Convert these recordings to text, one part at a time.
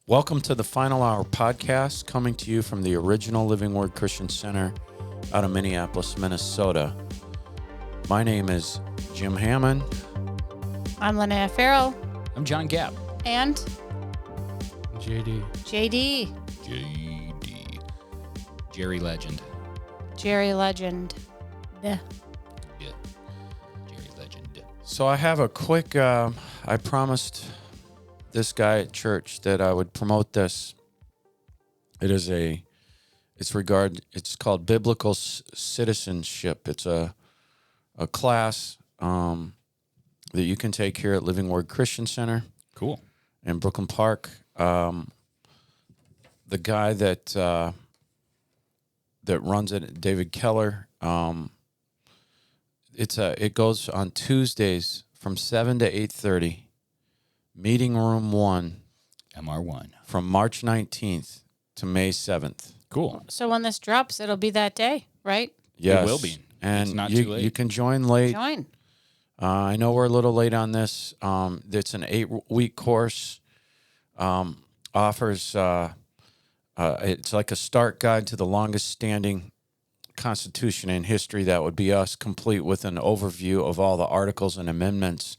Welcome to the Final Hour podcast, coming to you from the original Living Word Christian Center out of Minneapolis, Minnesota. My name is Jim Hammond. I'm Lonaiah Farrell. I'm John Gapp. And JD. JD. Jerry Legend. Jerry Legend. Yeah. Jerry Legend. So I have a quick, I promised this guy at church that I would promote this. It's called Biblical Citizenship. It's a class that you can take here at Living Word Christian Center. Cool. In Brooklyn Park. The guy that runs it, David Keller. It goes on Tuesdays from 7 to 8:30. Meeting room 1. MR1. From March 19th to May 7th. Cool. So when this drops, it'll be that day, right? Yes. It will be. And it's not too late. You can join late. Join. I know we're a little late on this. It's an 8-week course. Offers it's like a start guide to the longest standing constitution in history. That would be us, complete with an overview of all the articles and amendments.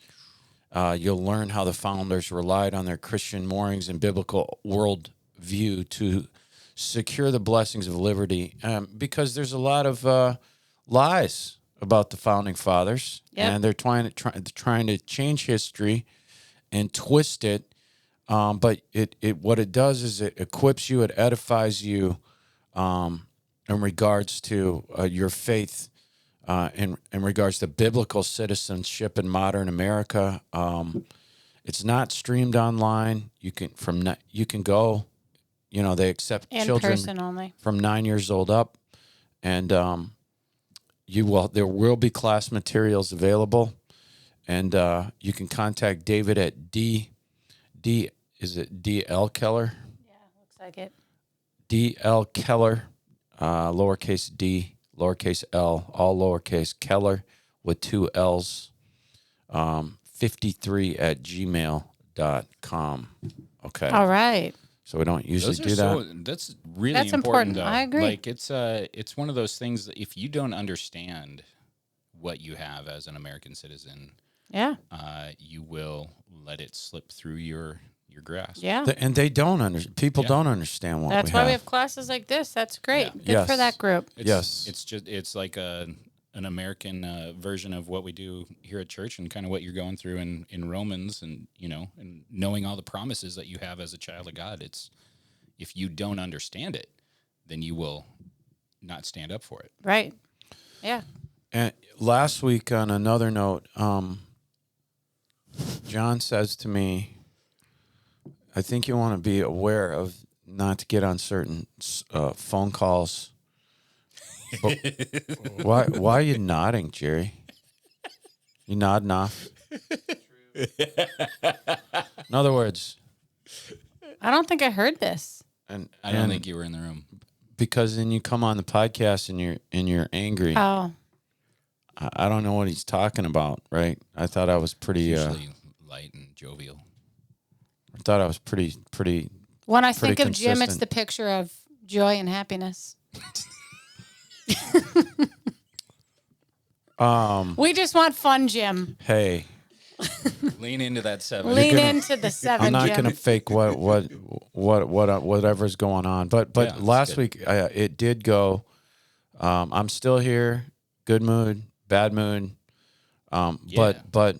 You'll learn how the founders relied on their Christian moorings and biblical worldview to secure the blessings of liberty. Because there's a lot of lies about the founding fathers, and they're trying to change history and twist it. But what it does is it equips you, it edifies you in regards to your faith, in regards to biblical citizenship in modern America. It's not streamed online. You can go. You know, they accept In children person only. from 9 years old up, and there will be class materials available, and you can contact David at is it DL Keller? Yeah, looks like it. DL Keller, lowercase d, lowercase l, all lowercase, Keller with 2 L's, 53@gmail.com. Okay. All right. So we don't usually do that. That's really That's important, though. I agree. Like, it's one of those things that if you don't understand what you have as an American citizen, Yeah. you will let it slip through your grasp. Yeah. And they don't understand. People don't understand what That's we why have. we have classes like this. That's great. Yeah. Good for that group. It's like an American version of what we do here at church, and kind of what you're going through in Romans, and and knowing all the promises that you have as a child of God. It's, if you don't understand it, then you will not stand up for it. Right. Yeah. And last week, on another note, John says to me, I think you want to be aware of not to get on certain phone calls. But why are you nodding, Jerry? You nodding off? In other words, I don't think I heard this. and I don't think you were in the room. because then you come on the podcast and you're angry. Oh. I don't know what he's talking about, right? I thought I was pretty. It's usually light and jovial. I thought I was pretty. When I Pretty think of Jim, it's consistent. the picture of joy and happiness. We just want fun, Jim. Hey, Lean into that 7. Lean into the 7, I'm not Jim. going to fake whatever's going on. But Yeah, last good. week it did go. I'm still here. Good mood, bad mood. But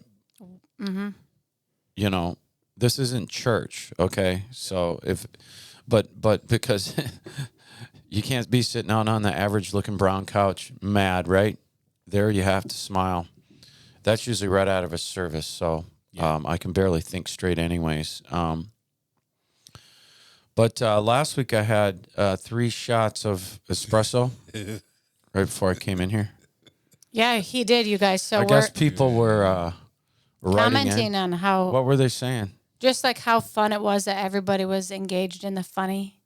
this isn't church, okay? So but because you can't be sitting out on the average looking brown couch mad, right? There you have to smile. That's usually right out of a service, so I can barely think straight anyways. But last week I had 3 shots of espresso right before I came in here. Yeah, he did, you guys. So I guess people were writing commenting in. on how, What were they saying? just like how fun it was that everybody was engaged in the funny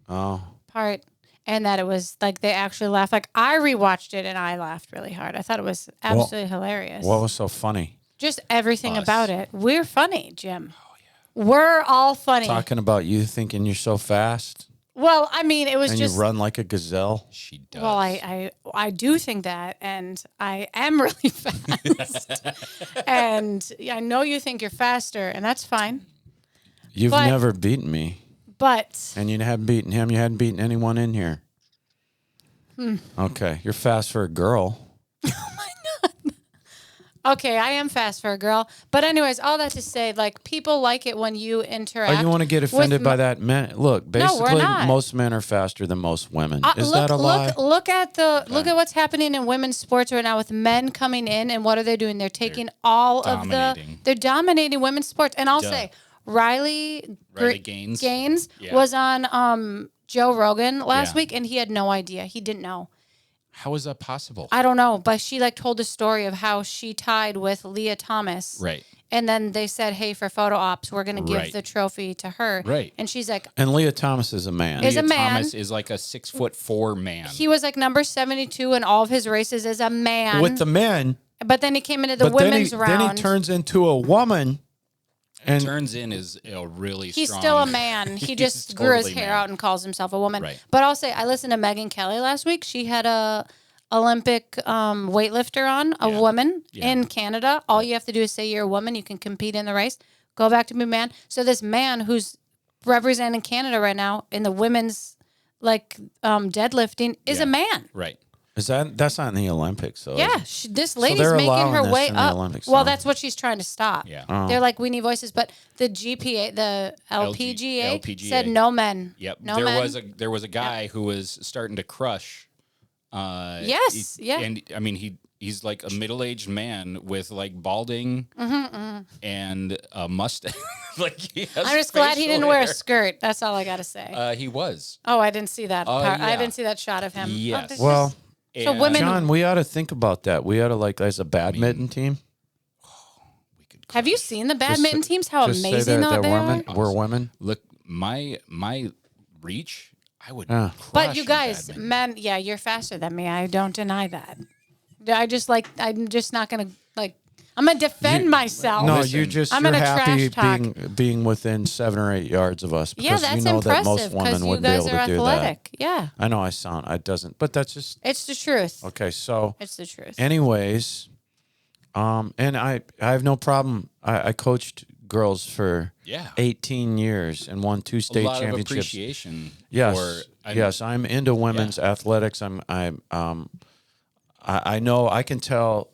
Oh, part, and that it was like they actually laughed. Like, I rewatched it and I laughed really hard. I thought it was absolutely hilarious. what was so funny? Just everything Us. about it. We're funny, Jim. We're all funny. Talking about you thinking you're so fast Well, I mean, it was and just. you run like a gazelle. She does. Well, I do think that, and I am really fast. And I know you think you're faster, and that's fine. You've But- never beaten me. But And you hadn't beaten him. You hadn't beaten anyone in here. Okay. You're fast for a girl. okay, I am fast for a girl. But anyways, all that to say, like, people like it when you interact. Oh, you want to get offended with by that? Men, look, we're basically, not. most men are faster than most women. Is look, that a lie? Look at what's happening in women's sports right now with men coming in, and what are they doing? They're taking dominating. they're dominating women's sports. And I'll Duh. say, Riley Gaines. Yeah. was on Joe Rogan last Yeah. week, and he had no idea. He didn't know. How is that possible? I don't know, but she like told the story of how she tied with Leah Thomas. Right. And then they said, "Hey, for photo ops, we're going to give Right. the trophy to her." Right. And she's like, And Leah Thomas is a man. Is a Leah man. Thomas is like a 6'4" man. he was like number 72 in all of his races as a man. With the men. But then he came into the But then women's he, round. then he turns into a woman. And Turns in is a really He's strong. still a man. He He's just grew his totally hair man. out and calls himself a woman. Right. But I'll say, I listened to Megyn Kelly last week. She had a Olympic weightlifter on, a woman Yeah. in Canada. All you have to do is say you're a woman. You can compete in the race. Go back to being a man. So this man who's representing Canada right now in the women's like deadlifting is Yeah. a man. Right. that's not in the Olympics, though. Yeah, this lady's they're making allowing her this way in the up. Olympics Well, now. that's what she's trying to stop. Yeah. They're like, we need voices, but the GPA, the LPGA, LPGA. said no men. Yep. No there men. was a guy who was starting to crush. Yes, yeah. And I mean he's like a middle-aged man with like balding and a mustache. like he has I'm just glad he facial didn't wear a hair. skirt. That's all I got to say. He was. Oh, I didn't see that part. I yeah. didn't see that shot of him. Oh, Yes. this Well, is- so And women- John, we ought to think about that. We ought to, like, as a badminton team. we could have you seen the badminton teams? How Just say amazing that they women. are. We're women. look my reach. I would. Yeah. But crush you in guys, badminton. men, yeah, you're faster than me. I don't deny that. I'm just not gonna like. I'm gonna defend myself. No, Listen, I'm you're gonna happy trash talk. being within 7 or 8 yards of us because Yeah, that's you know that most impressive because women you wouldn't be guys able are to do that. athletic. Yeah, I know it doesn't, but that's just it's the truth. okay. So, It's the truth. anyways, and I have no problem. I coached girls for Yeah. 18 years and won 2 a state lot of championships. appreciation. Yes, yes, I'm into women's athletics. I know I can tell.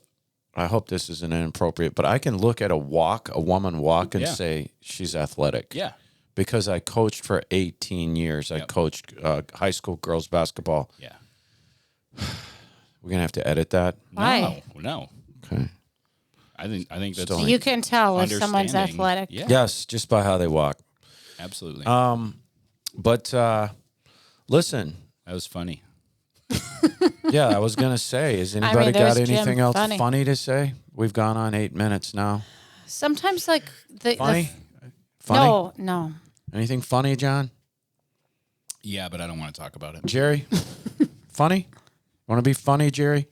I hope this isn't inappropriate, but I can look at a woman walk, and Yeah. say she's athletic. Yeah. Because I coached for 18 years. I Yep. coached high school girls basketball. Yeah. We're gonna have to edit that. Why? No. Okay. I think that's Still You can tell if someone's understanding. athletic. Yeah. Yes, just by how they walk. Absolutely. But listen, that was funny. yeah, I was gonna say, has mean, anybody got there's Jim anything else funny. funny to say? We've gone on 8 minutes now. Sometimes, like the Funny? Funny? no. Anything funny, John? Yeah, but I don't want to talk about it. Jerry? Funny? Want to be funny, Jerry?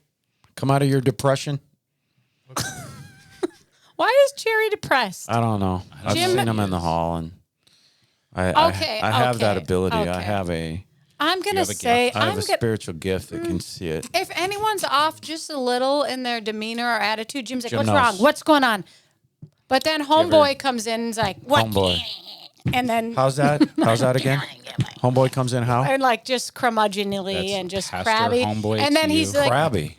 Come out of your depression? Why is Jerry depressed? I don't know. I've Jim- seen him in the hall, and I have that okay, ability. I okay. have a I'm gonna have a say I have I'm a gonna. spiritual gift that can see it. If anyone's off just a little in their demeanor or attitude, Jim's like, Jim "What's knows. wrong? What's going on?" But then homeboy comes in and's like, "What?" Homeboy. And then How's that? How's that again? Homeboy comes in how? and like just curmudgeonly That's and just Pastor crabby. Homeboy And then to he's you. like, Crabby.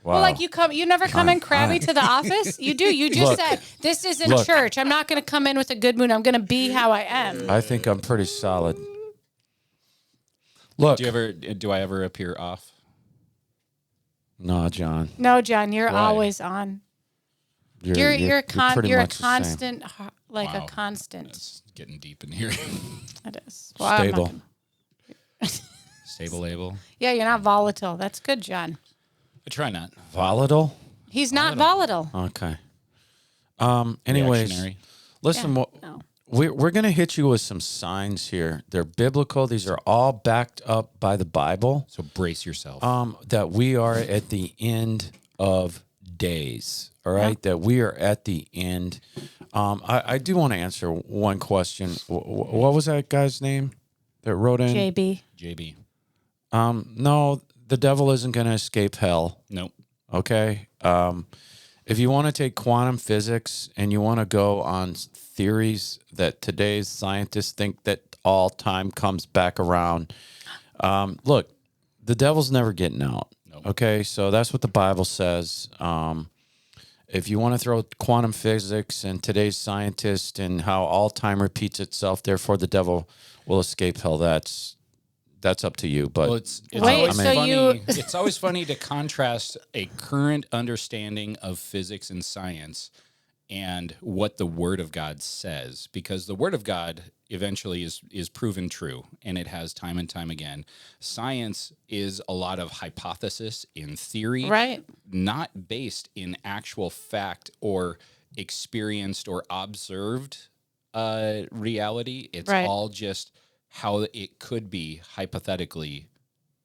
Wow. "Well, like you never come in crabby right. to the office. You do. You just Look. said this isn't Look. church. I'm not going to come in with a good mood. I'm going to be how I am." I think I'm pretty solid. Look. Do I ever appear off? No, John. No, John, you're Why? always on. You're pretty a much the same. constant, like a Wow. constant. It's getting deep in here. It is. Well, I'm not Stable. gonna- Stable label. Yeah, you're not volatile. That's good, John. I try not. Volatile? He's not volatile. Okay. Anyways, Reactionary. listen, Yeah, wh- no. we're going to hit you with some signs here. They're biblical. These are all backed up by the Bible. So brace yourself. That we are at the end of days. All right, that we are at the end I do want to answer one question. What was that guy's name that wrote in? JB. No, the devil isn't going to escape hell. Nope. Okay. If you want to take quantum physics and you want to go on theories that today's scientists think that all time comes back around, look, the devil's never getting out. Nope. Okay, so that's what the Bible says. If you want to throw quantum physics and today's scientists and how all time repeats itself, therefore the devil will escape hell, that's up to you. But it's Wait, always so funny. you- It's always funny to contrast a current understanding of physics and science and what the Word of God says, because the Word of God eventually is proven true, and it has time and time again. Science is a lot of hypothesis in theory, Right. not based in actual fact or experienced or observed reality. It's Right. all just how it could be hypothetically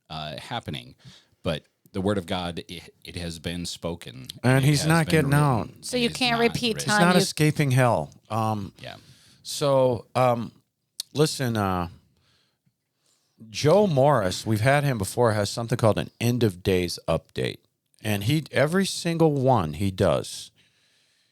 happening. But the Word of God, it has been spoken. And it he's has not been getting written, out. So and you it's can't not repeat written. he's time. not you- escaping hell. Yeah. So, listen, Joe Morris, we've had him before, has something called an end of days update. And every single one he does,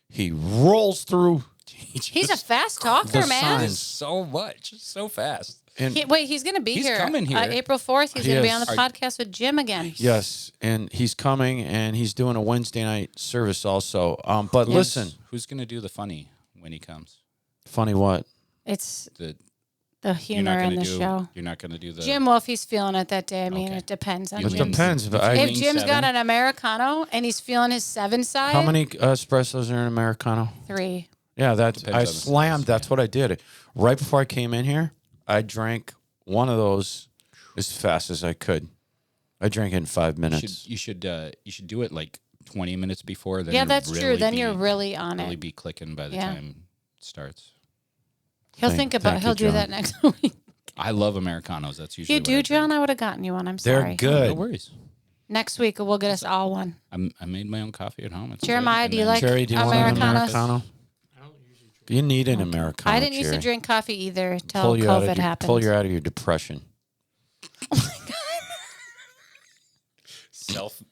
he rolls through. He's a fast talker, The man. signs. So much, so fast. And He's going to be He's here. coming here. April 4th, he's He going to be is. on the podcast with Jim again. yes, and he's coming, and he's doing a Wednesday night service also. But listen, Who's going to do the funny when he comes? funny what? It's The the you're humor not in going the to do. show. You're not going to do the Jim, well, if he's feeling it that day, I mean, Okay. it depends on You It lean- Jim's. depends. But If you If lean Jim's got seven. an Americano and he's feeling his 7 side, how many espressos are in Americano? 3. Yeah, Depends I on the slammed. size, That's what I did. Right before I came in here, I drank one of those as fast as I could. I drank it in 5 minutes. you should do it like 20 minutes before. Then Yeah, you'll that's true. really Then be- you're really on really it. be clicking by the Yeah. time it starts. He'll Thank he'll you, do John. that next week. I love Americanos. That's usually You what do, I drink. John? I would have gotten you one. I'm They're sorry. good. No worries. Next week, we'll get us all one. I made my own coffee at home. It's good. Jeremiah, And do you then- like Jerry, do you want an Americanos? Americano? You need an Americano. I didn't used to Jerry. drink coffee either till Pull you out of COVID your, happened. pull you out of your depression.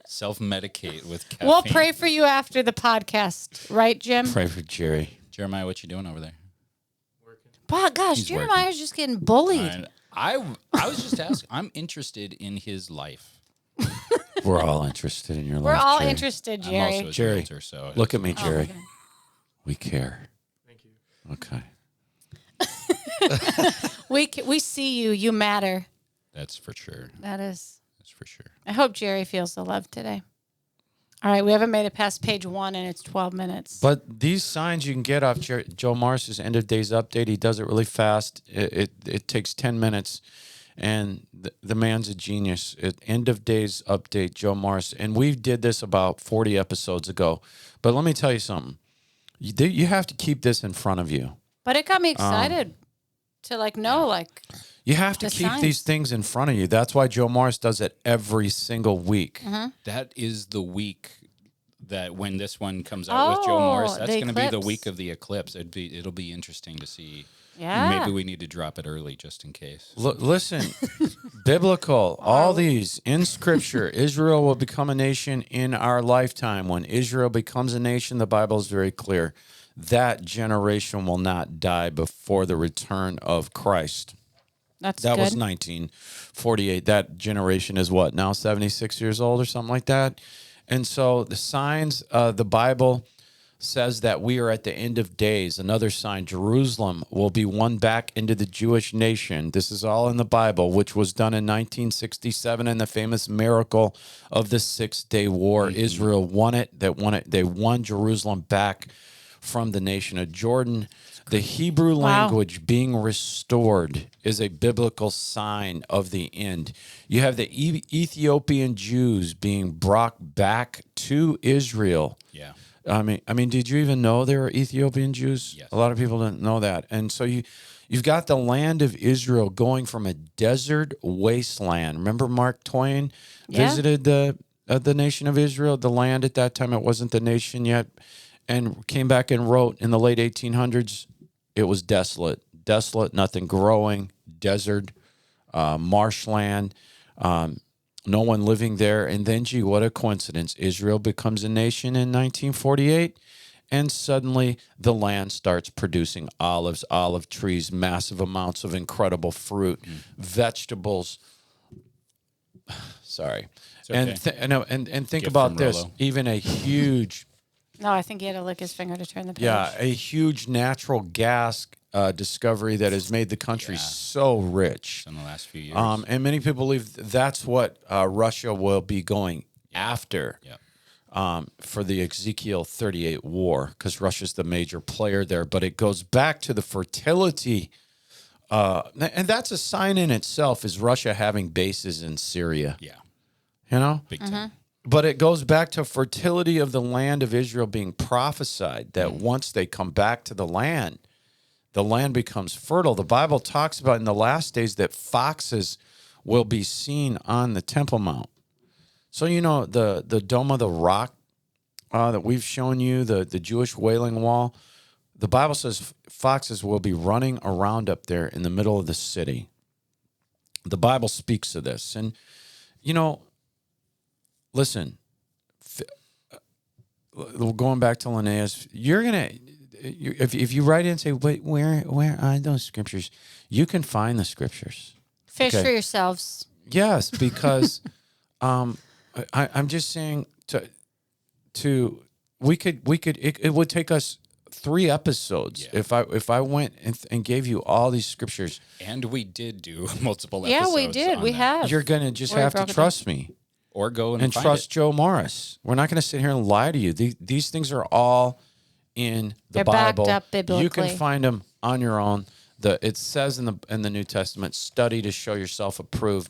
self medicate with caffeine? We'll pray for you after the podcast, right, Jim? Pray for Jerry. Jeremiah, what you doing over there? But gosh, He's Jeremiah's just getting bullied. And I was just asking. I'm interested in his life. We're all interested in your We're life. all Jerry. interested, I'm Jerry. also a Jerry, realtor, so Look at me, Oh, Jerry. okay. We care. Thank you. Okay. We see you. You matter. that's for sure. That is. That's for sure. I hope Jerry feels the love today. All right, we haven't made it past page 1, and it's 12 minutes. But these signs you can get off Joe Morris's end of days update. He does it really fast. It takes 10 minutes, and the man's a genius. End of days update, Joe Morris, and we did this about 40 episodes ago. But let me tell you something. You have to keep this in front of you. But it got me excited to know. You have to The keep signs. these things in front of you. That's why Joe Morris does it every single week. Mm-hmm. That is the week that when this one comes out with Joe Morris, that's the going to be the eclipse. week of the eclipse. It'll be interesting to see. Yeah. Maybe we need to drop it early just in case. Listen, biblical, all these in Scripture. Israel will become a nation in our lifetime. When Israel becomes a nation, the Bible is very clear. That generation will not die before the return of Christ. That's That good. was 1948. That generation is what, now 76 years old or something like that? And so the signs, the Bible says that we are at the end of days. Another sign, Jerusalem will be won back into the Jewish nation. This is all in the Bible, which was done in 1967 in the famous miracle of the 6-day war. Israel won it. They won Jerusalem back from the nation of Jordan. The Hebrew language being restored is a biblical sign of the end. You have the Ethiopian Jews being brought back to Israel. Yeah. I mean, did you even know there were Ethiopian Jews? Yes. A lot of people didn't know that. And so you've got the land of Israel going from a desert wasteland. Remember Mark Twain Yeah. visited the nation of Israel, the land at that time. It wasn't the nation yet. and came back and wrote in the late 1800s, it was desolate, nothing growing, desert, marshland, no one living there. And then, gee, what a coincidence. Israel becomes a nation in 1948, and suddenly the land starts producing olives, olive trees, massive amounts of incredible fruit, vegetables. Sorry. Okay. And think Gift about from this. Rolo. Even a huge, No, I think he had to lick his finger to turn the page. a huge natural gas discovery that has made the country so rich. In the last few years. And many people believe that's what Russia will be going after for the Ezekiel 38 war, because Russia's the major player there. But it goes back to the fertility. And that's a sign in itself, is Russia having bases in Syria. Yeah. You know? Big time. But it goes back to fertility of the land of Israel being prophesied, that once they come back to the land becomes fertile. The Bible talks about in the last days that foxes will be seen on the Temple Mount. So, you know, the Dome of the Rock that we've shown you, the Jewish Wailing Wall, the Bible says foxes will be running around up there in the middle of the city. The Bible speaks of this. And, you know, listen, going back to Lonaiah's, you're going to, if you write in and say, wait, where are those scriptures? You can find the scriptures. Fish for yourselves. Yes, because I'm just saying it would take us 3 episodes if I went and gave you all these scriptures. And we did do multiple episodes. Yeah, we did. We have. You're going to just Where we have to broke it trust me. Or go and find trust it. Joe Morris. We're not going to sit here and lie to you. These things are all in the They're backed Bible. up biblically. You can find them on your own. It says in the New Testament, study to show yourself approved.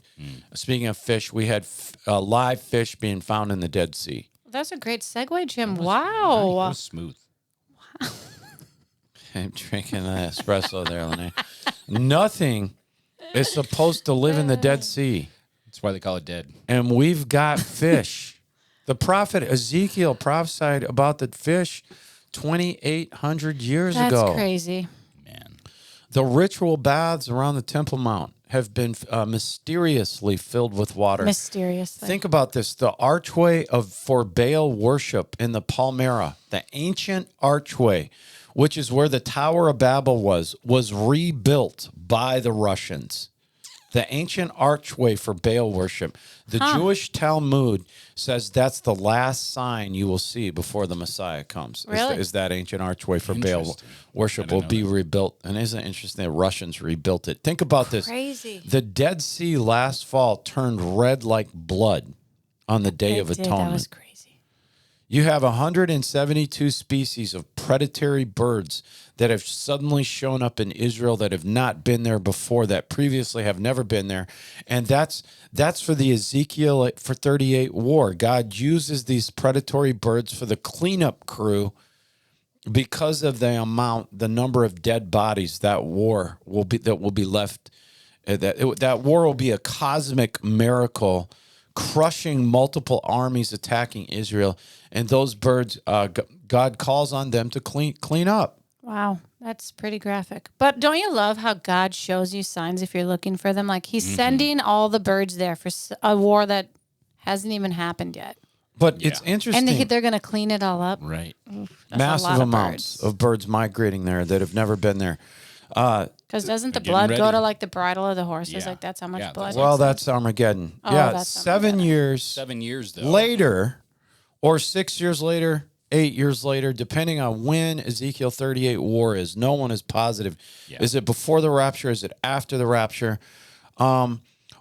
Speaking of fish, we had live fish being found in the Dead Sea. That's a great segue, Jim. That Wow. was smooth. I'm drinking the espresso there, Lonaiah. Nothing is supposed to live in the Dead Sea. That's why they call it dead. And we've got fish. The prophet Ezekiel prophesied about the fish 2,800 years ago. That's crazy. Man. The ritual baths around the Temple Mount have been mysteriously filled with water. Mysteriously. Think about this. The archway for Baal worship in the Palmyra, the ancient archway, which is where the Tower of Babel was rebuilt by the Russians. The ancient archway for Baal worship. The Jewish Talmud says that's the last sign you will see before the Messiah comes. Really? Is that ancient archway for Baal Interesting. worship will be rebuilt. And isn't it interesting that Russians rebuilt it? Think about this. Crazy. The Dead Sea last fall turned red like blood on the Day of It did. Atonement. That was crazy. You have 172 species of predatory birds that have suddenly shown up in Israel that have not been there before, that previously have never been there. And that's for the Ezekiel 38 war. God uses these predatory birds for the cleanup crew because of the number of dead bodies that war will be left. That war will be a cosmic miracle, crushing multiple armies attacking Israel. And those birds, God calls on them to clean up. Wow, that's pretty graphic. But don't you love how God shows you signs if you're looking for them? Like he's sending all the birds there for a war that hasn't even happened yet. But it's interesting. And they're going to clean it all up. Right. That's a Massive lot amounts of birds migrating there that have never been there. Because doesn't the getting blood go ready. to like the bridle of the horses? Yeah. Like that's how much Yeah, blood. Well, is. that's Armageddon. Oh, Yeah, that's 7 Armageddon. years 7 years, though. later, or 6 years later, 8 years later, depending on when Ezekiel 38 war is. No one is positive. Yeah. Is it before the rapture? Is it after the rapture?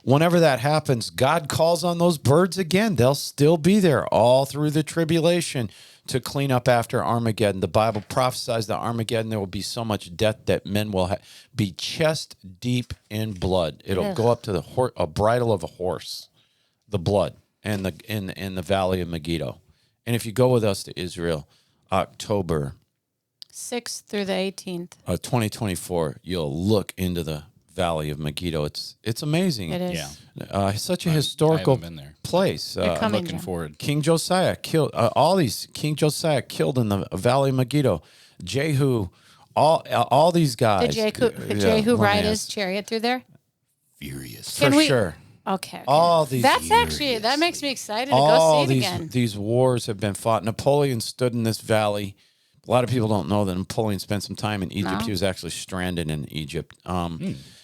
Whenever that happens, God calls on those birds again. They'll still be there all through the tribulation to clean up after Armageddon. The Bible prophesies that Armageddon, there will be so much death that men will be chest deep in blood. It'll go up to a bridle of a horse, the blood, and in the valley of Megiddo. And if you go with us to Israel, October 6th through the 18th. 2024, you'll look into the Valley of Megiddo. It's amazing. It is. Yeah. Such a I historical haven't been there. place. You're I'm coming, looking Jim. forward. King Josiah killed King Josiah killed in the Valley of Megiddo. Jehu, all these guys. Did Jehu ride Lonaiah. his chariot through there? Furious. For Can we- sure. Okay. All these That's actually, that makes me excited to go all see it these again. these wars have been fought. Napoleon stood in this valley. A lot of people don't know that Napoleon spent some time in Egypt. No. He was actually stranded in Egypt.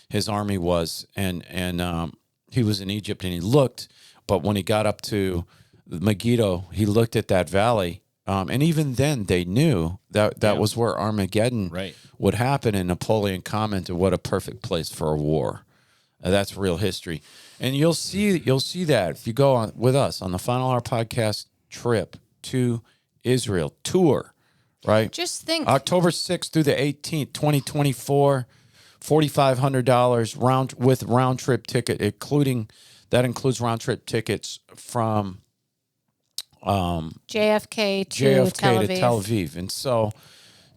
His army was, and he was in Egypt, and he looked. But when he got up to Megiddo, he looked at that valley, and even then they knew that was where Armageddon Right. would happen. And Napoleon commented, "What a perfect place for a war." That's real history, and you'll see that if you go on with us on the Final Hour podcast trip to Israel tour, right? Just think. October 6th through the 18th, 2024, $4,500 round trip ticket, includes round trip tickets from JFK to JFK to Tel Tel Aviv. Aviv, and so.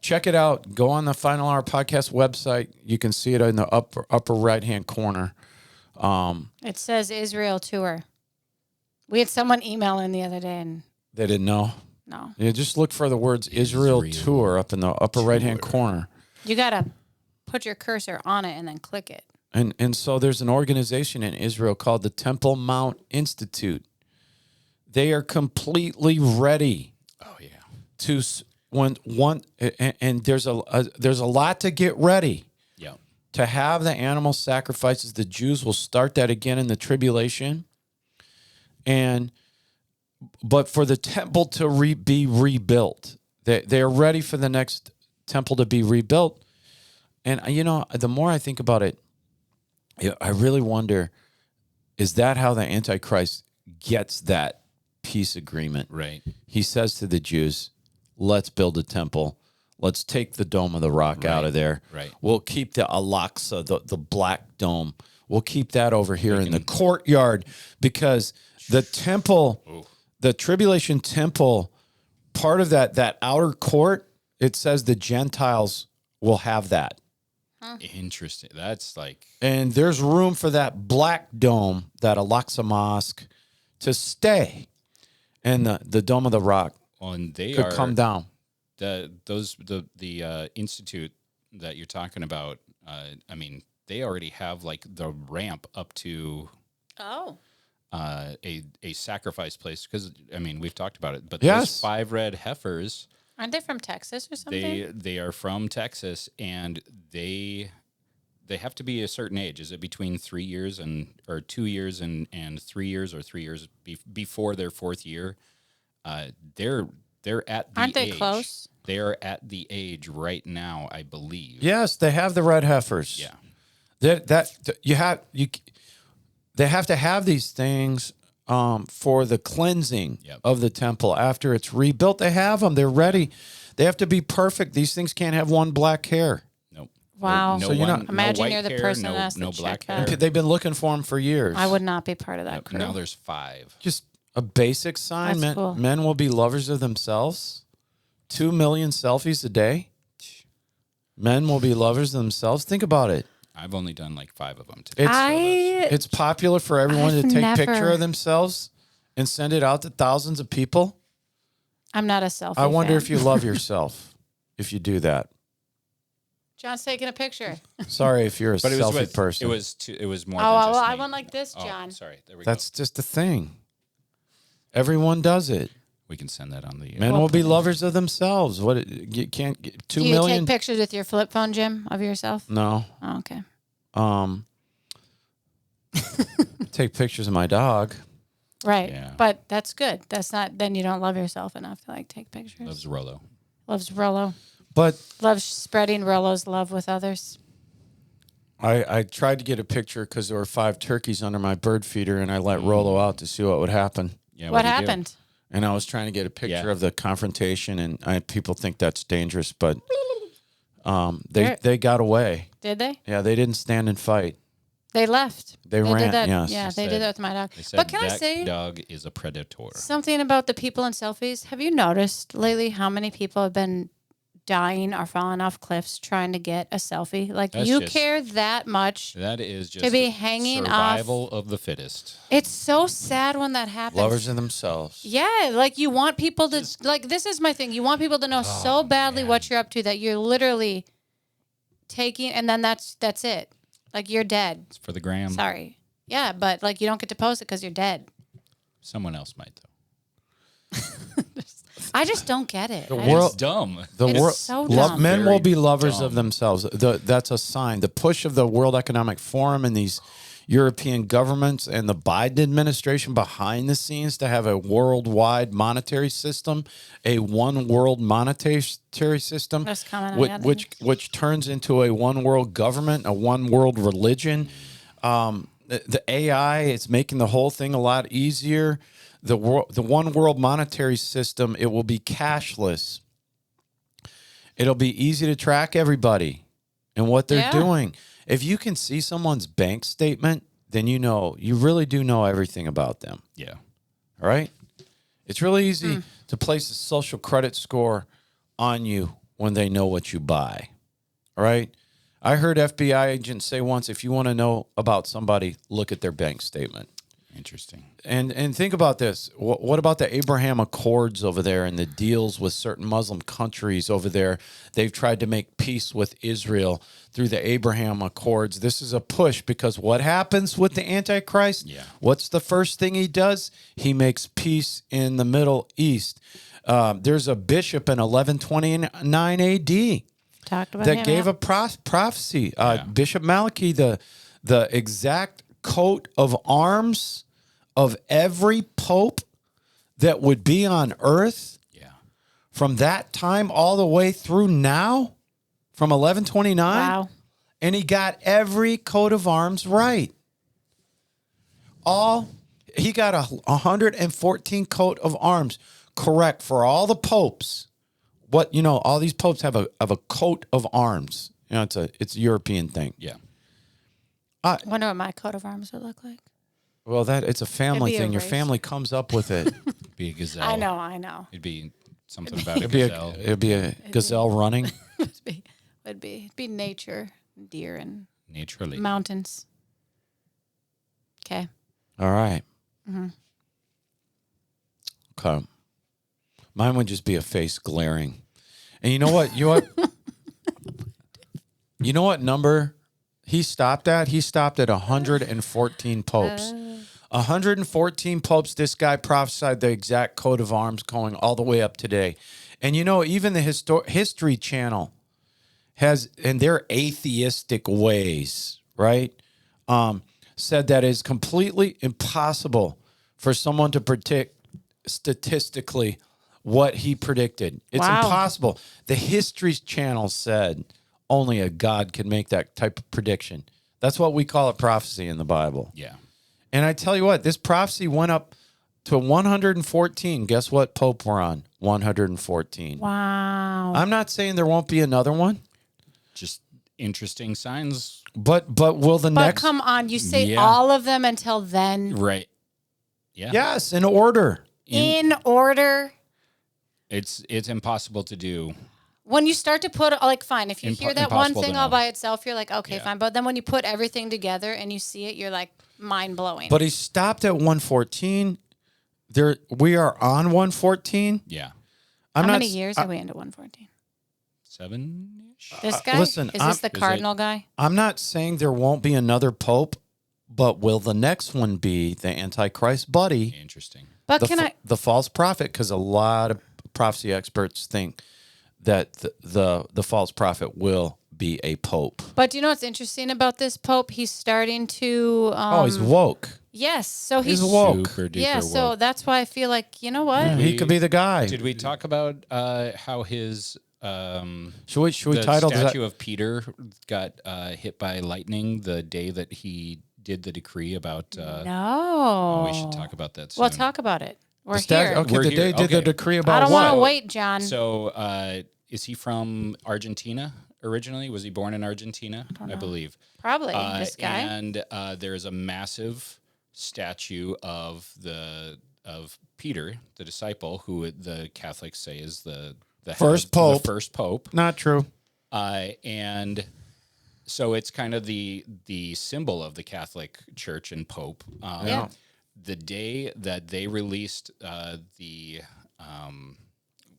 Check it out. Go on the Final Hour podcast website. You can see it in the upper right hand corner. It says Israel tour. We had someone email in the other day, and They didn't know. no, Yeah, just look for the words Israel tour up in the upper right hand corner. you gotta put your cursor on it and then click it. And so there's an organization in Israel called the Temple Mount Institute. They are completely ready Oh yeah. to and there's a lot to get ready Yeah. to have the animal sacrifices. The Jews will start that again in the tribulation, but for the temple to be rebuilt, they're ready for the next temple to be rebuilt. And the more I think about it, I really wonder: is that how the Antichrist gets that peace agreement? Right. He says to the Jews, let's build a temple. Let's take the Dome of the Rock out of there. Right. We'll keep the Al-Aqsa, the black dome. We'll keep that over here in the courtyard, because the temple, the tribulation temple, part of that outer court, it says the Gentiles will have that. Interesting. That's like And there's room for that black dome, that Al-Aqsa Mosque, to stay. And the Dome of the Rock and they could are come down. the institute that you're talking about. I mean, they already have like the ramp up to Oh, a sacrifice place, because I mean we've talked about it. But Yes. those 5 red heifers, aren't they from Texas or something? they are from Texas, and they have to be a certain age. Is it between 3 years or 2 years and 3 years, or 3 years before their 4th year? They're at the Aren't they age. close? They are at the age right now, I believe. Yes, they have the red heifers. Yeah. They have to have these things for the cleansing of the temple after it's rebuilt. They have them. They're ready. They have to be perfect. These things can't have one black hair. Nope. Wow. No, So you're one, not- no Imagine white you're the hair, person no, that has to no check black that. hair. They've been looking for them for years. I would not be part of that Yep, crew. now there's 5. Just a basic sign. That's cool. Men will be lovers of themselves. 2 million selfies a day. Men will be lovers of themselves. Think about it. I've only done like 5 of them today. It's popular for everyone to I've take never- picture of themselves and send it out to thousands of people. I'm not a selfie I wonder fan. if you love yourself if you do that. John's taking a picture. Sorry if you're a But it was selfie person. It was more. Oh, than well, just I me. went like this, Oh, John. sorry. There we That's go. just a thing. Everyone does it. We can send that on the. Men will be lovers of themselves. What you can't get 2 Do you million? take pictures with your flip phone, Jim, of yourself? No. Oh, okay. Take pictures of my dog. Right. Yeah. But that's good. That's not, then you don't love yourself enough to like take pictures. Loves Rolo. Loves Rollo. But Loves spreading Rollo's love with others. I tried to get a picture because there were 5 turkeys under my bird feeder, and I let Rolo out to see what would happen. Yeah. What what'd he do? happened? And I was trying to get a picture Yeah. of the confrontation, and people think that's dangerous, but they got away. Did they? Yeah, they didn't stand and fight. They left. They ran, Did that. yes. Yeah, They they said- did that with my dog. They said But can I that say dog is a predator. something about the people in selfies? Have you noticed lately how many people have been dying or falling off cliffs trying to get a selfie. Like, That's you just- care that much. That is just To be hanging off- survival of the fittest. It's so sad when that happens. Lovers of themselves. Yeah, like you want people to like. This is my thing. You want people to know so badly what you're up to that you're literally taking, and then that's it. Like, you're dead. It's for the gram. Sorry. Yeah, but like you don't get to post it because you're dead. Someone else might though. I just don't get it. It's dumb. The It's world, so dumb. men Very will be lovers of dumb. themselves. That's a sign. The push of the World Economic Forum and these European governments and the Biden administration behind the scenes to have a worldwide monetary system, a one world monetary system, Just comment on the other which turns into a one world government, a one world religion. The AI, it's making the whole thing a lot easier. The one world monetary system, it will be cashless. It'll be easy to track everybody and what they're doing. If you can see someone's bank statement, then you really do know everything about them. Yeah. All right? It's really easy to place a social credit score on you when they know what you buy. All right? I heard FBI agents say once, if you want to know about somebody, look at their bank statement. Interesting. And think about this. What about the Abraham Accords over there and the deals with certain Muslim countries over there? They've tried to make peace with Israel through the Abraham Accords. This is a push because what happens with the Antichrist? Yeah. What's the first thing he does? He makes peace in the Middle East. There's a bishop in 1129 AD Talked about that him, gave yeah. a prophecy. Bishop Malachi, the exact coat of arms of every pope that would be on earth from that time all the way through now, from 1129. Wow. And he got every coat of arms right. He got 114 coat of arms correct for all the popes. All these popes have a coat of arms. It's a European thing. Yeah. I wonder what my coat of arms would look like. Well, it's a family It'd be a thing. Your race. family comes up with it. Be a gazelle. I know. It'd be something about a It'd gazelle. be a gazelle running. It'd be nature, deer, and Naturally. mountains. Okay. All right. Okay. Mine would just be a face glaring. And you know what? You know what number he stopped at? He stopped at 114 popes. 114 popes. This guy prophesied the exact coat of arms going all the way up today. And even the History Channel has, in their atheistic ways, right, said that it's completely impossible for someone to predict statistically what he predicted. It's impossible. The History Channel said only a God can make that type of prediction. That's what we call it prophecy in the Bible. Yeah. And I tell you what, this prophecy went up to 114. Guess what pope we're on? 114. Wow. I'm not saying there won't be another one, Just interesting signs. but will the But next? come on, you say Yeah. all of them until then Right. Yeah. Yes, in order. in order. It's impossible to do. When you start to put, like, fine, if you hear that one impossible to thing all know. by itself, you're like, okay, Yeah. fine. But then when you put everything together and you see it, you're like, mind blowing. But he stopped at 114. We are on 114. Yeah. I'm How not, many years are we into 114? 7-ish. This guy? listen, Is this the it- cardinal guy? I'm not saying there won't be another pope, but will the next one be the Antichrist buddy, Interesting. But the false prophet? Because a lot of prophecy experts think that the false prophet will be a pope. But do you know what's interesting about this pope? He's starting to. He's woke. Yes. So He's he's. woke. Super duper Yeah. So woke. that's why I feel like, you know what? Yeah, he could be the guy. Did we talk about how his Should we the title that? statue of Peter got hit by lightning the day that he did the decree about? No. We should talk about that soon. Well, talk about it. We're The statue- here. Okay, We're the here. day did the Okay. decree about I don't what? want to wait, John. So is he from Argentina originally? Was he born in Argentina? I believe. Probably this guy. And there's a massive statue of Peter, the disciple, who the Catholics say is the the First pope. the first pope. Not true. And so it's kind of the symbol of the Catholic Church and Pope. Yeah. The day that they released the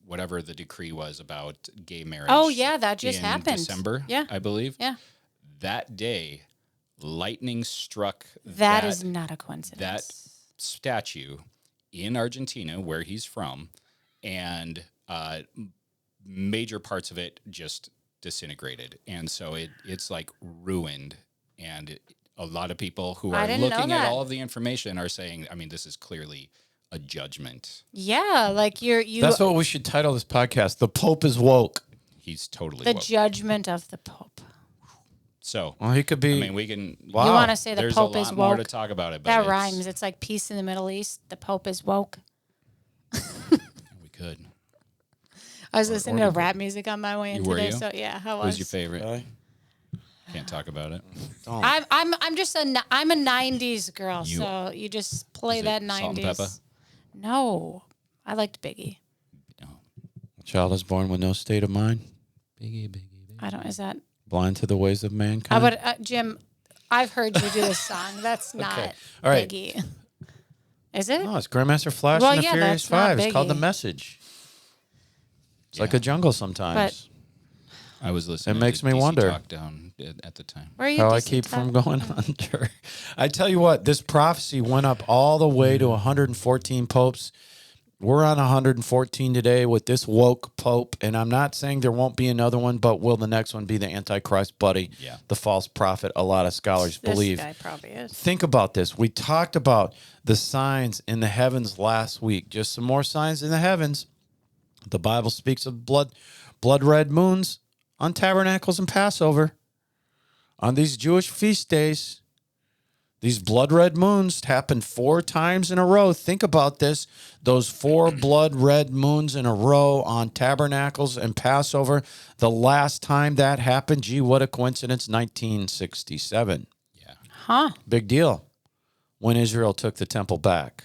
whatever the decree was about gay marriage. Oh, yeah, that just in happened. December, Yeah. I believe. Yeah. That day, lightning struck That is not a coincidence. that statue in Argentina, where he's from, and major parts of it just disintegrated, and so it's like ruined. And a lot of people who I are didn't know looking at that. all of the information are saying, I mean, this is clearly a judgment. Yeah, like you. That's what we should title this podcast. The Pope is woke. He's totally the woke. judgment of the Pope. So Well, he could be. I mean, we can. Wow. You want to say the There's Pope a is lot woke? more to talk about it. But That it's- rhymes. It's like peace in the Middle East. The Pope is woke. We could. I was listening to rap music on my way in Were today, you? so yeah, I was. Who's your favorite? Okay. Can't talk about it. Don't. I'm just I'm a '90s girl, You- so you just play Is it that Salt and '90s. Pepper? No, I liked Biggie. Child is born with no state of mind, Biggie. I don't. Is that? blind to the ways of I mankind. would, Jim. I've heard you do this song. That's not All right. Biggie. Is it? No, it's Grandmaster Flash Well, and the yeah, Furious that's not Five. It's called The Biggie. Message. It's like Yeah. a jungle sometimes. I was listening. It makes to me DC wonder. Talk down at the time. Where are you? How I DC keep Talk? from going under. I tell you what, this prophecy went up all the way to 114 popes. We're on 114 today with this woke pope, and I'm not saying there won't be another one, but will the next one be the Antichrist buddy, Yeah. the false prophet? A lot of scholars This believe. guy probably is. Think about this. We talked about the signs in the heavens last week. Just some more signs in the heavens. The Bible speaks of blood red moons on tabernacles and Passover. On these Jewish feast days, these blood red moons happened 4 times in a row. Think about this. Those 4 blood red moons in a row on tabernacles and Passover. The last time that happened, gee, what a coincidence, 1967. Yeah. Huh? Big deal. When Israel took the temple back,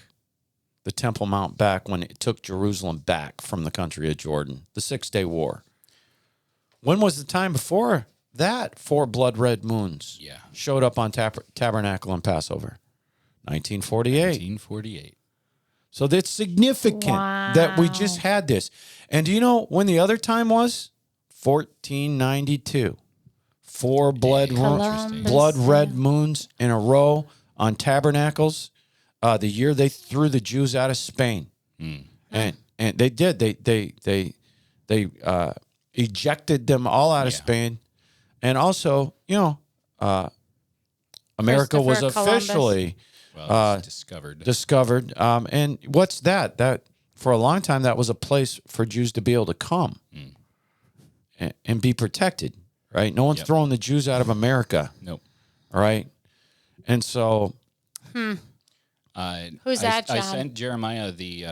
the Temple Mount back, when it took Jerusalem back from the country of Jordan, the 6-day war. When was the time before that 4 blood red moons Yeah. showed up on Tabernacle and Passover? 1948. 1948. So that's significant that we just had this. And do you know when the other time was? 1492. 4 blood red moons in a row on tabernacles. The year they threw the Jews out of Spain, and they did. They ejected them all out of Spain, and also, America was Christopher Columbus. officially Well, it's discovered. And what's that? That for a long time that was a place for Jews to be able to come and be protected. Right? No one's throwing the Jews out of America. Nope. All right, and so. Who's that, I John? sent Jeremiah the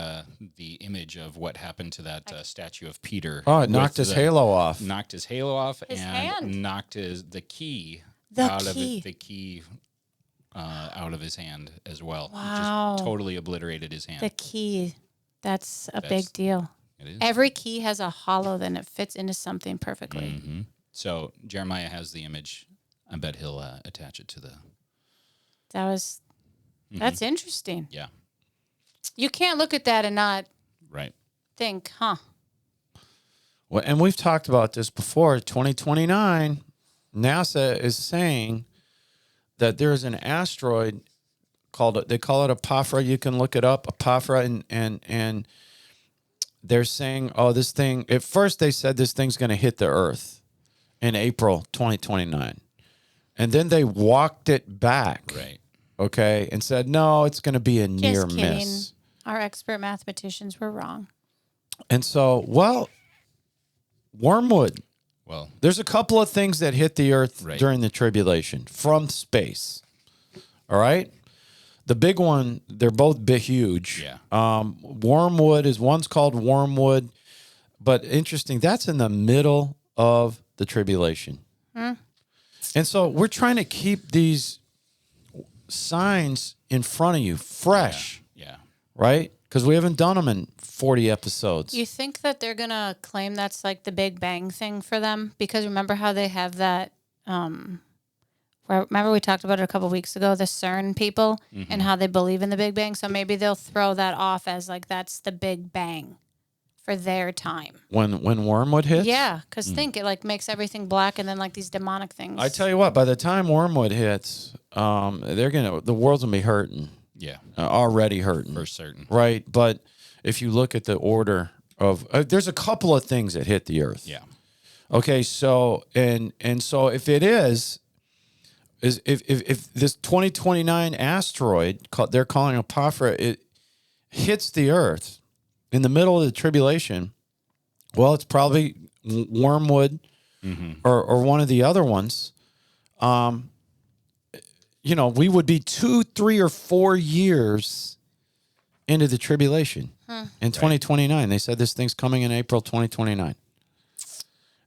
image of what happened to that statue of Peter. Oh, it knocked with his halo off. Knocked his halo off His and hand. knocked the key The key. out of his hand as well. Wow. Just totally obliterated his hand. The key. That's a big deal. It is. Every key has a hollow, then it fits into something perfectly. Mhm. So Jeremiah has the image. I bet he'll attach it to the. That's interesting. Yeah. You can't look at that and not Right. think, huh? Well, and we've talked about this before. 2029, NASA is saying that there is an asteroid they call it Apophra. You can look it up, Apophra, and they're saying, oh, this thing. At first, they said this thing's going to hit the Earth in April 2029, and then they walked it back. Right. Okay, and said no, it's going to be a near Just kidding. miss. Our expert mathematicians were wrong. And so, wormwood. Well, There's a couple of things that hit the earth Right. during the tribulation from space. All right? The big one, they're both big, huge. Yeah. Wormwood one's called wormwood, but interesting, that's in the middle of the tribulation. And so we're trying to keep these signs in front of you fresh. yeah. right? Because we haven't done them in 40 episodes. You think that they're going to claim that's like the Big Bang thing for them? Because remember how they have that, remember we talked about it a couple weeks ago, the CERN people and how they believe in the Big Bang. So maybe they'll throw that off as like, that's the Big Bang for their time. When Wormwood hits? Yeah, because think it like makes everything black and then like these demonic things. I tell you what, by the time Wormwood hits, the world's gonna be hurting. Yeah, Already hurting for certain. Right, but if you look at the order of, there's a couple of things that hit the earth. Yeah. Okay, so and so if it is if this 2029 asteroid they're calling Apophora, it hits the earth in the middle of the tribulation, well, it's probably Wormwood or one of the other ones. We would be 2, 3, or 4 years into the tribulation in 2029. They said this thing's coming in April 2029.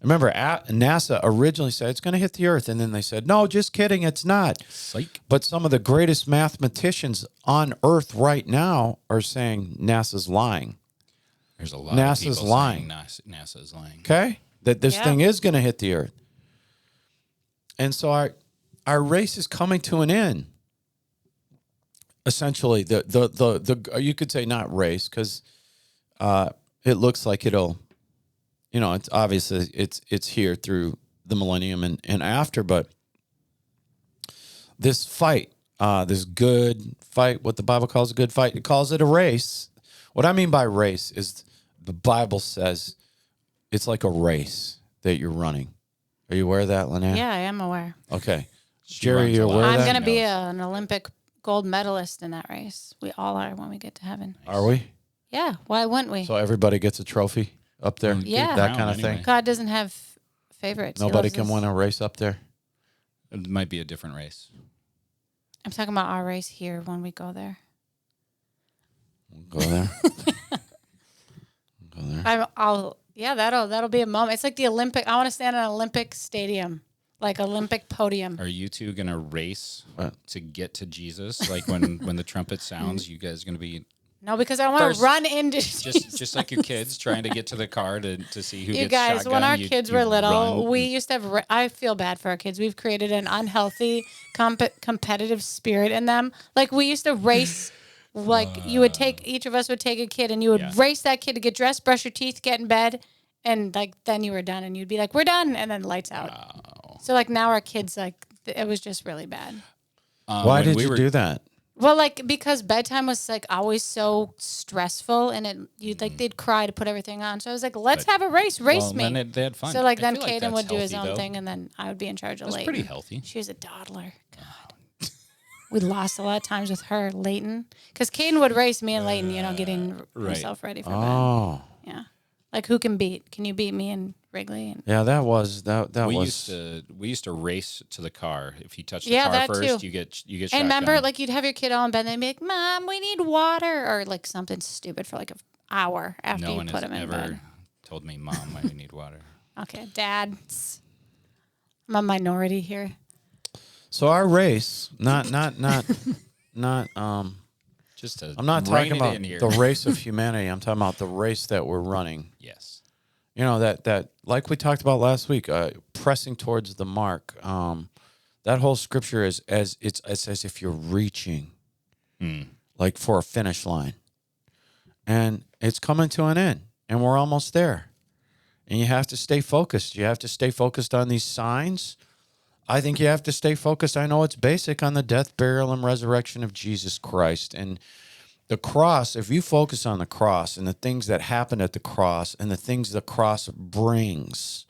Remember, NASA originally said it's going to hit the earth, and then they said, no, just kidding, it's not. Psych. But some of the greatest mathematicians on earth right now are saying NASA's lying. There's a lot NASA's of people lying. saying NASA's lying. Okay? That this thing is going to hit the earth. And so our race is coming to an end. Essentially, the you could say not race, because it looks like it'll, it's obviously it's here through the millennium and after, but this fight, this good fight, what the Bible calls a good fight, it calls it a race. What I mean by race is the Bible says it's like a race that you're running. Are you aware of that, Lonaiah? Yeah, I am aware. Okay. She Jerry, runs you're a lot. aware of I'm that? going to be an Olympic gold medalist in that race. We all are when we get to heaven. Are we? Yeah, why wouldn't we? So everybody gets a trophy up there? Yeah. That kind of thing? Anyway. God doesn't have favorites. He Nobody loves can us. win a race up there? It might be a different race. I'm talking about our race here when we go there. Go there. Go there. That'll be a moment. It's like the Olympic. I want to stand on an Olympic stadium, like Olympic podium. Are you two gonna race What? to get to Jesus? Like when the trumpet sounds, you guys gonna be No, because I want First- to run into just like your kids trying to get to the car to see who You gets guys, when shotgun, our you- kids you were little, run. we used to have. I feel bad for our kids. We've created an unhealthy, competitive spirit in them. Like we used to race. Like you would take each of us would take a kid, and you would Yeah. race that kid to get dressed, brush your teeth, get in bed, and like then you were done, and you'd be like, "We're done," and then lights out. Wow. So like now our kids it was just really bad. Why When did we you were- do that? Well, like because bedtime was like always so stressful, and they'd cry to put everything on. So I was like, "Let's have a race, race Well, me." then they had fun. So like I then feel like Caden that's would do his healthy, own though. thing, and then I would be in charge of That's Leighton. pretty healthy. She was a toddler. God, we lost a lot of times with her, Leighton, because Caden would race me and Leighton, getting right. himself ready for bed. Oh. Yeah, like who can beat? Can you beat me and Wrigley? And Yeah, that was that we was used to race to the car. If you touch the Yeah, car that first, too. you get shot. And remember, like you'd have your kid all in bed, and they'd be like, "Mom, we need water," or like something stupid for like an hour after no you one put has him in ever bed. told me, "Mom, I need water." Okay, Dad. I'm a minority here. so our race, not Just to I'm not rein talking it about in here. the race of humanity. I'm talking about the race that we're running. Yes. That like we talked about last week, pressing towards the mark. That whole scripture is as if you're reaching, like for a finish line, and it's coming to an end, and we're almost there. And you have to stay focused. You have to stay focused on these signs. I think you have to stay focused. I know it's basic on the death, burial, and resurrection of Jesus Christ. And the cross, if you focus on the cross and the things that happen at the cross and the things the cross brings,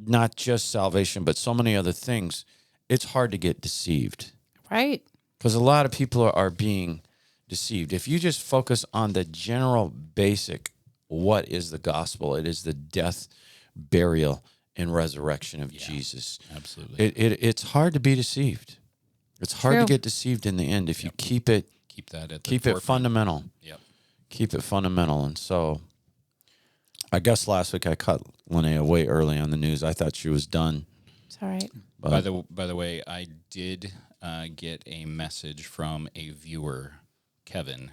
not just salvation, but so many other things, it's hard to get deceived. Right. Because a lot of people are being deceived. If you just focus on the general basic, what is the gospel? It is the death, burial, and resurrection of Jesus. Absolutely. It's hard to be deceived. It's hard True. to get deceived in the end if you keep it that at the keep it forefront. fundamental. Yep. Keep it fundamental. And so I guess last week I cut Lonaiah way early on the news. I thought she was done. It's all right. By the way, I did get a message from a viewer, Kevin,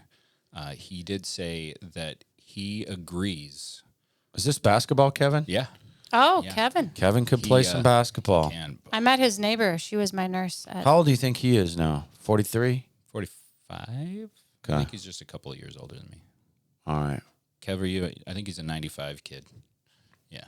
He did say that he agrees. Is this basketball, Kevin? Yeah, Oh, Yeah. Kevin. Kevin could play some basketball. and I met his neighbor. She was my nurse. How old do you think he is now? 43? 45. I Okay. think he's just a couple of years older than me. All right. Kev, I think he's a 95 kid. Yeah,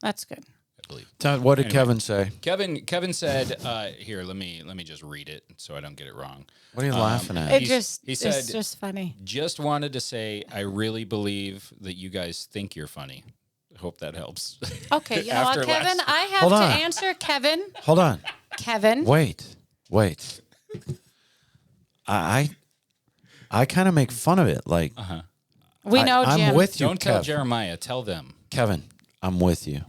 That's good. I believe. What did Anyway. Kevin say? Kevin said, here, let me just read it so I don't get it wrong. What are you laughing at? It's he said, just funny. just wanted to say, I really believe that you guys think you're funny. I hope that helps. Okay, you know what, After Kevin? last- I have Hold to on. answer Kevin. Hold on. Kevin. Wait. I kind of make fun of it. Like, We know Jim. I'm with you, Don't tell Kev. Jeremiah. Tell them. Kevin, I'm with you.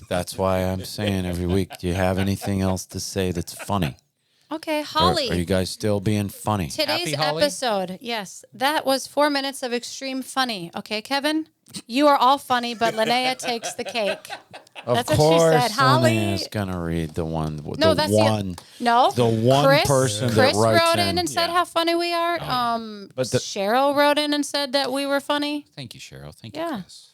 That's why I'm saying every week, do you have anything else to say that's funny? Okay, Or Holly. are you guys still being funny? Today's Happy, Holly? episode, yes, that was 4 minutes of extreme funny. Okay, Kevin, you are all funny, but Lonaiah takes the cake. Of That's what she course, said. Holly- Lonaiah's gonna read the one. No, the that's one. No, The one Chris, person that Chris writes wrote in in. and said Yeah. how funny we are. But the- Cheryl wrote in and said that we were funny. Thank you, Cheryl. Thank Yeah. you, Chris.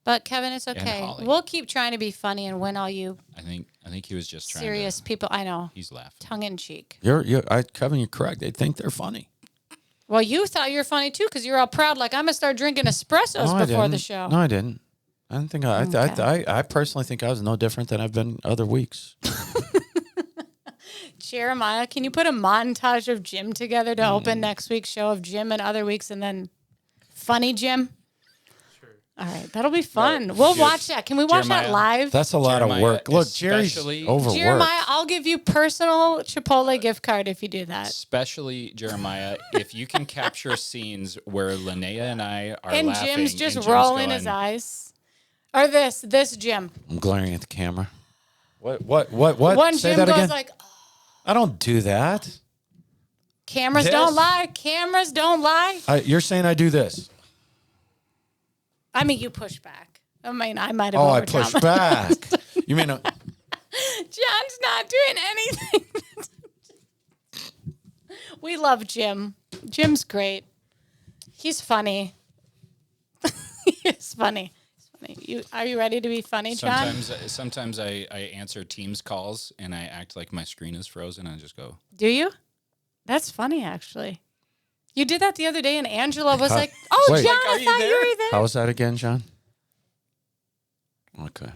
But Kevin, it's okay. Holly. We'll keep trying to be funny and win all you I think he was just trying serious people. I know, to. He's laughing. tongue in cheek. Kevin, you're correct. They think they're funny. Well, you thought you were funny too because you're all proud, like I'm gonna start drinking espressos No, I before the didn't. show. No, I didn't. I didn't think I personally think I was no different than I've been other weeks. Jeremiah, can you put a montage of Jim together to open next week's show of Jim and other weeks and then funny Jim? Sure. All right, that'll be fun. We'll watch that. Can we watch that Jeremiah, live? That's a lot of Jeremiah, work. Look, Jerry's especially- overworked. Jeremiah, I'll give you personal Chipotle gift card if you do that. Especially Jeremiah, if you can capture scenes where Lonaiah and I are And laughing, Jim's just and rolling going, his eyes. Or this Jim. I'm glaring at the camera. What? One Say Jim that goes again. like, I don't do that. cameras This? don't lie. Cameras don't lie. You're saying I do this? I mean, you push back. I mean, I might have Oh, I overcome. push back. You mean John's not doing anything. We love Jim. Jim's great. He's funny. He's funny. Are you ready to be funny, John? Sometimes I answer Teams calls and I act like my screen is frozen. I just go, Do you? That's funny, actually. You did that the other day, and Angela was Huh? like, "Oh, Wait. John, Like, are I you thought you there? were there." how was that again, John? Okay.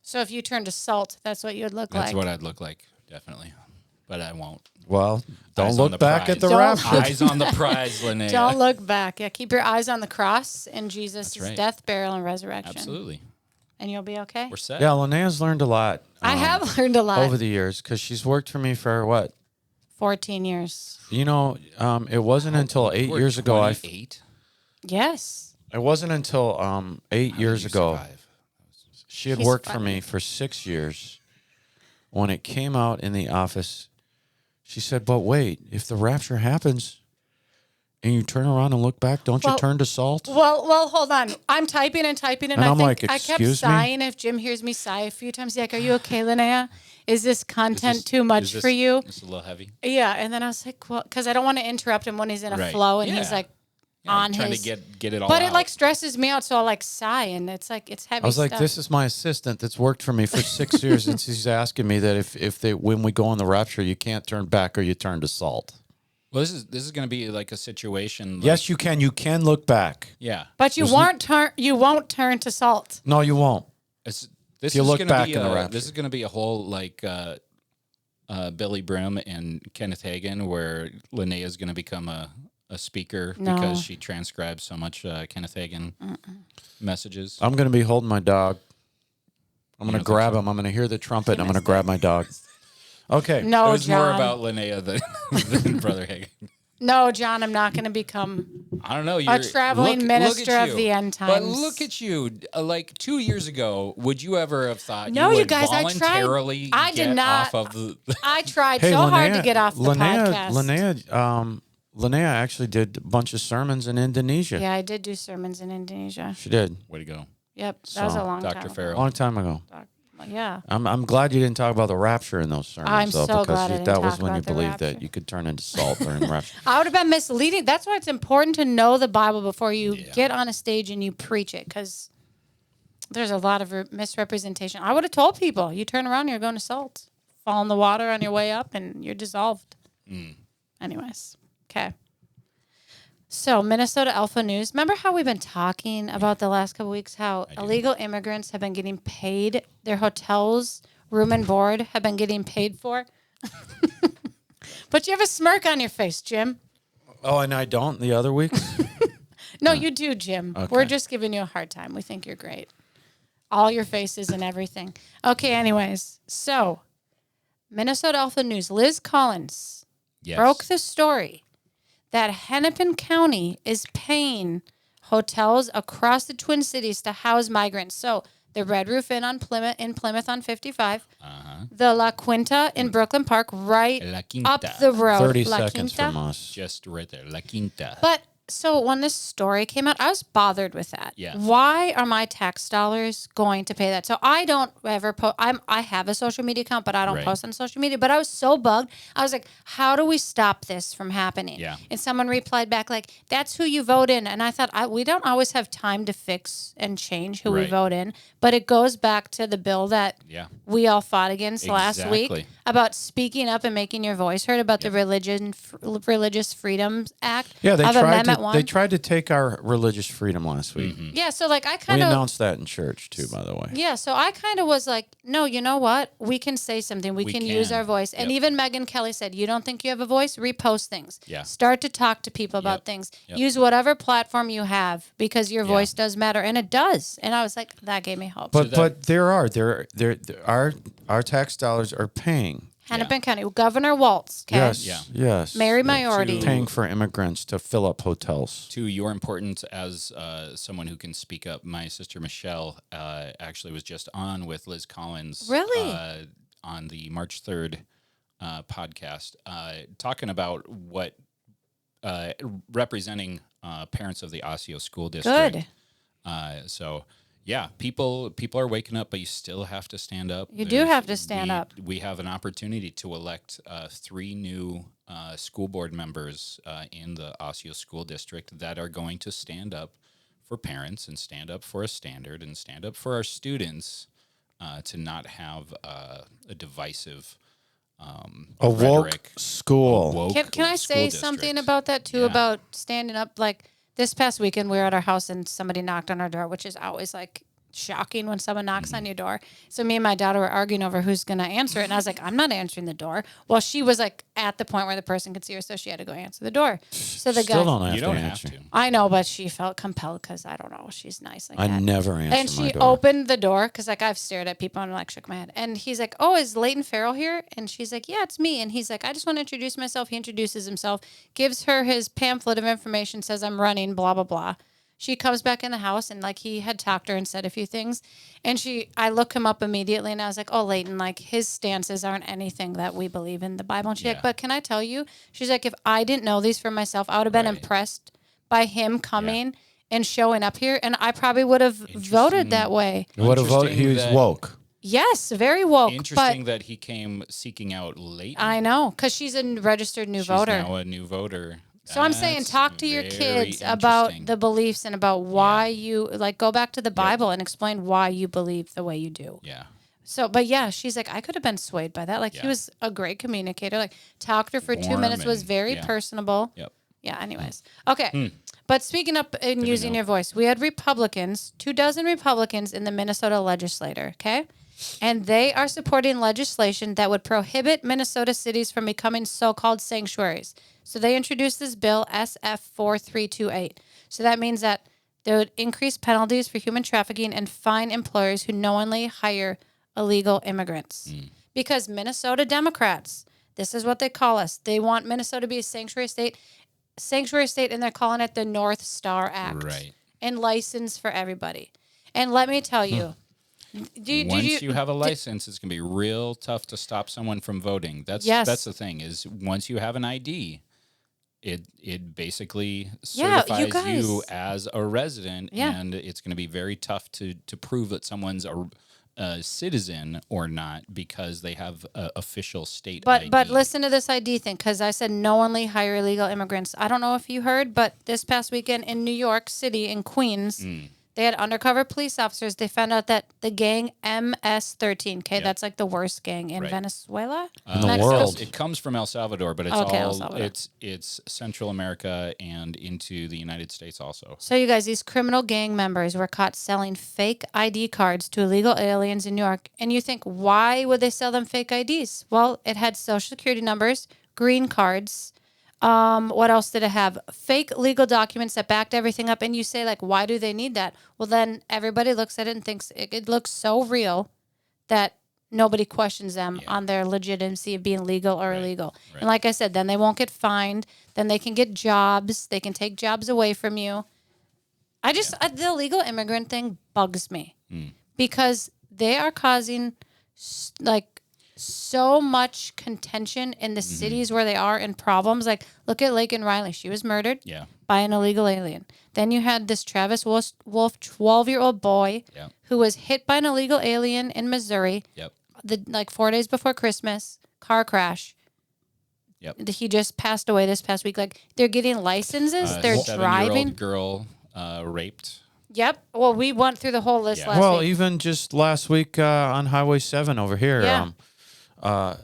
So if you turned to salt, that's what you would look that's like. what I'd look like, definitely. But I won't. Well, don't Eyes on look the back prize. at the Don't- rapture. Eyes on the prize, Lonaiah. Don't look back. Yeah, keep your eyes on the cross and Jesus' That's right. death, burial, and resurrection. Absolutely. And you'll be okay. We're set. Yeah, Lonaiah's learned a lot. I have learned a lot. over the years because she's worked for me for what? 14 years. You know, it wasn't until 8 We're years ago. 28? Yes. It wasn't until 8 years You ago. survive. She had She's worked for funny. me for 6 years. When it came out in the office, she said, "But wait, if the rapture happens and you turn around and look back, don't you Well- turn to salt?" Well, hold on. I'm typing and typing, and And I I'm think like, I kept "Excuse me?" sighing. If Jim hears me sigh a few times, he's like, "Are you okay, Lonaiah? Is this content Is this- too much is this- for you?" It's a little heavy. Yeah, and then I was like, "Well," because I don't want to interrupt him when he's in a Right. flow, and he's Yeah. like Yeah, on trying his. to get it all But out. it like stresses me out, so I'll like sigh, and it's like it's heavy. I was like, stuff. "This is my assistant that's worked for me for 6 years, and she's asking me that when we go on the rapture, you can't turn back or you turn to salt." Well, this is going to be like a situation. Like, Yes, you can. You can look back. Yeah. But you won't turn to salt. No, you won't. This you is look gonna back be in the a- Rapture. This is going to be a whole like Billy Brim and Kenneth Hagin, where Linnea is going to become a speaker No. because she transcribes so much Kenneth Hagin messages. I'm going to be holding my dog. I'm going to don't think grab him. I'm going to hear the trumpet. And I'm going to grab my dog. Okay. No, it was John. more about Linnea than Brother Hagin. No, John, I'm not going to become. I don't know. A traveling look minister at of you. the end But times. look at you. Like 2 years ago, would you ever have thought No, you you would guys, I tried. voluntarily I did get not- off of the... I tried so hard to get off the podcast. Linnea actually did a bunch of sermons in Indonesia. Yeah, I did do sermons in Indonesia. She did. Way to go. Yep, that was a So, long Dr. time. A Farrell. long time ago. Yeah. I'm glad you didn't talk about the rapture in those sermons. I'm though, so because glad I didn't that was talk when you about the believed that rapture. you could turn into salt during the rapture. I would have been misleading. That's why it's important to know the Bible before you get on a stage and you preach it, because there's a lot of misrepresentation. I would have told people, you turn around, you're going to salt. Fall in the water on your way up, and you're dissolved. Anyways, okay. So, Minnesota Alpha News. Remember how we've been talking about the last couple weeks, how illegal immigrants have been getting paid, their hotels, room and board have been getting paid for? But you have a smirk on your face, Jim. Oh, and I don't the other weeks? No, you do, Jim. Okay. We're just giving you a hard time. We think you're great. All your faces and everything. Okay, anyways. So, Minnesota Alpha News. Liz Collins broke the story that Hennepin County is paying hotels across the Twin Cities to house migrants. So, the Red Roof Inn on Plymouth on 55, the La Quinta in Brooklyn Park, right La Quinta. up the road. 30 La seconds Quinta. from us. Just right there, La Quinta. But so when this story came out, I was bothered with that. Yeah. Why are my tax dollars going to pay that? So I don't ever post. I have a social media account, but I don't Right. post on social media. But I was so bugged. I was like, how do we stop this from happening? Yeah. And someone replied back like, that's who you vote in. And I thought, we don't always have time to fix and change who we Right. vote in. But it goes back to the bill that Yeah. we all fought against last week Exactly. about speaking up and making your voice heard about the Religious Freedoms Act Yeah, of Amendment 1. they tried to take our religious freedom last week. Yeah, so like I We kind of announced that in church too, by the way. yeah, so I kind of was like, no, you know what? We can say something. We can use can. our voice. And Yep. even Megyn Kelly said, you don't think you have a voice? Repost things. Yeah. Start to talk to people about Yep. things. Yep. Use whatever platform you have because your voice does matter, and it does. And I was like, that gave me hope. But our tax dollars are paying. Hennepin County, Governor Waltz, okay? Yes, Yeah. yes. Mary Minority. Paying for immigrants to fill up hotels. To your importance as someone who can speak up, my sister Michelle actually was just on with Liz Collins. Really? On the March 3rd podcast, talking about what representing parents of the Osseo School District. Good. So, yeah, people are waking up, but you still have to stand up. You do have to stand up. We have an opportunity to elect 3 new school board members in the Osseo School District that are going to stand up for parents and stand up for a standard and stand up for our students to not have a divisive A woke rhetoric. school. Woke Can I school say district. something about that too? Yeah. About standing up. Like this past weekend, we were at our house and somebody knocked on our door, which is always like shocking when someone knocks on your door. So me and my daughter were arguing over who's going to answer it, and I was like, I'm not answering the door. Well, she was like at the point where the person could see her, so she had to go answer the door. So the Still guy, don't have You to don't answer. have to. I know, but she felt compelled because I don't know, she's nice like I that. never answer And my she door. opened the door because, like, I've stared at people and, like, shook my head. And he's like, oh, is Leighton Farrell here? And she's like, yeah, it's me. And he's like, I just want to introduce myself. He introduces himself, gives her his pamphlet of information, says I'm running, blah, blah, blah. She comes back in the house and, like, he had talked to her and said a few things. And I look him up immediately and I was like, oh, Leighton, like, his stances aren't anything that we believe in the Bible. And she's like, Yeah. but can I tell you? She's like, if I didn't know these for myself, I would have been Right. impressed by him coming and showing up here. And I probably would have voted that way. What a vote. He was Interesting that- woke. Yes, very woke. Interesting But that he came seeking out Leighton. I know, because she's a registered new She's voter. now a new voter. So I'm saying, That's talk to your very kids about interesting. the beliefs and about why you, like, go back to the Bible and explain why you believe the way you do. Yeah. So, but yeah, she's like, I could have been swayed by that. Like, he Yeah. was a great communicator. Like, talked to her for 2 Warm minutes, was and- very yeah. personable. Yep. Yeah, anyways. Okay. But speaking up and using your voice, we had Republicans, 24 Republicans in the Minnesota legislature, okay? And they are supporting legislation that would prohibit Minnesota cities from becoming so-called sanctuaries. So they introduced this bill, SF 4328. So that means that they would increase penalties for human trafficking and fine employers who knowingly hire illegal immigrants. Because Minnesota Democrats, this is what they call us. They want Minnesota to be a sanctuary state, and they're calling it the North Star Act. Right. And license for everybody. And let me tell you, Once you have a license, it's gonna be real tough to stop someone from voting. That's the thing is once you have an ID, it basically certifies you guys. as a resident, Yeah. and it's gonna be very tough to prove that someone's a citizen or not because they have official state But ID. but listen to this ID thing, because I said knowingly hire illegal immigrants. I don't know if you heard, but this past weekend in New York City, in Queens, they had undercover police officers. They found out that the gang MS-13, okay, Yep. that's like the worst gang in Right. Venezuela. In the Mexico? world. It comes from El Salvador, but it's Okay, El all Salvador. it's Central America and into the United States also. So you guys, these criminal gang members were caught selling fake ID cards to illegal aliens in New York. And you think, why would they sell them fake IDs? Well, it had social security numbers, green cards. What else did it have? Fake legal documents that backed everything up. And you say, like, why do they need that? Well, then everybody looks at it and thinks it looks so real that nobody questions them on their legitimacy of being legal or illegal. Right. And like I said, then they won't get fined. Then they can get jobs. They can take jobs away from you. The illegal immigrant thing bugs me because they are causing so much contention in the cities where they are and problems. Like, look at Lake and Riley. She was murdered by an illegal alien. Then you had this Travis Wolf 12-year-old boy who was hit by an illegal alien in Missouri. Yep. 4 days before Christmas, car crash. Yep. He just passed away this past week. Like, they're getting licenses. They're 7-year-old driving. girl raped. Yep. Well, we went through the whole list last Well, week. even just last week on Highway 7 over here, a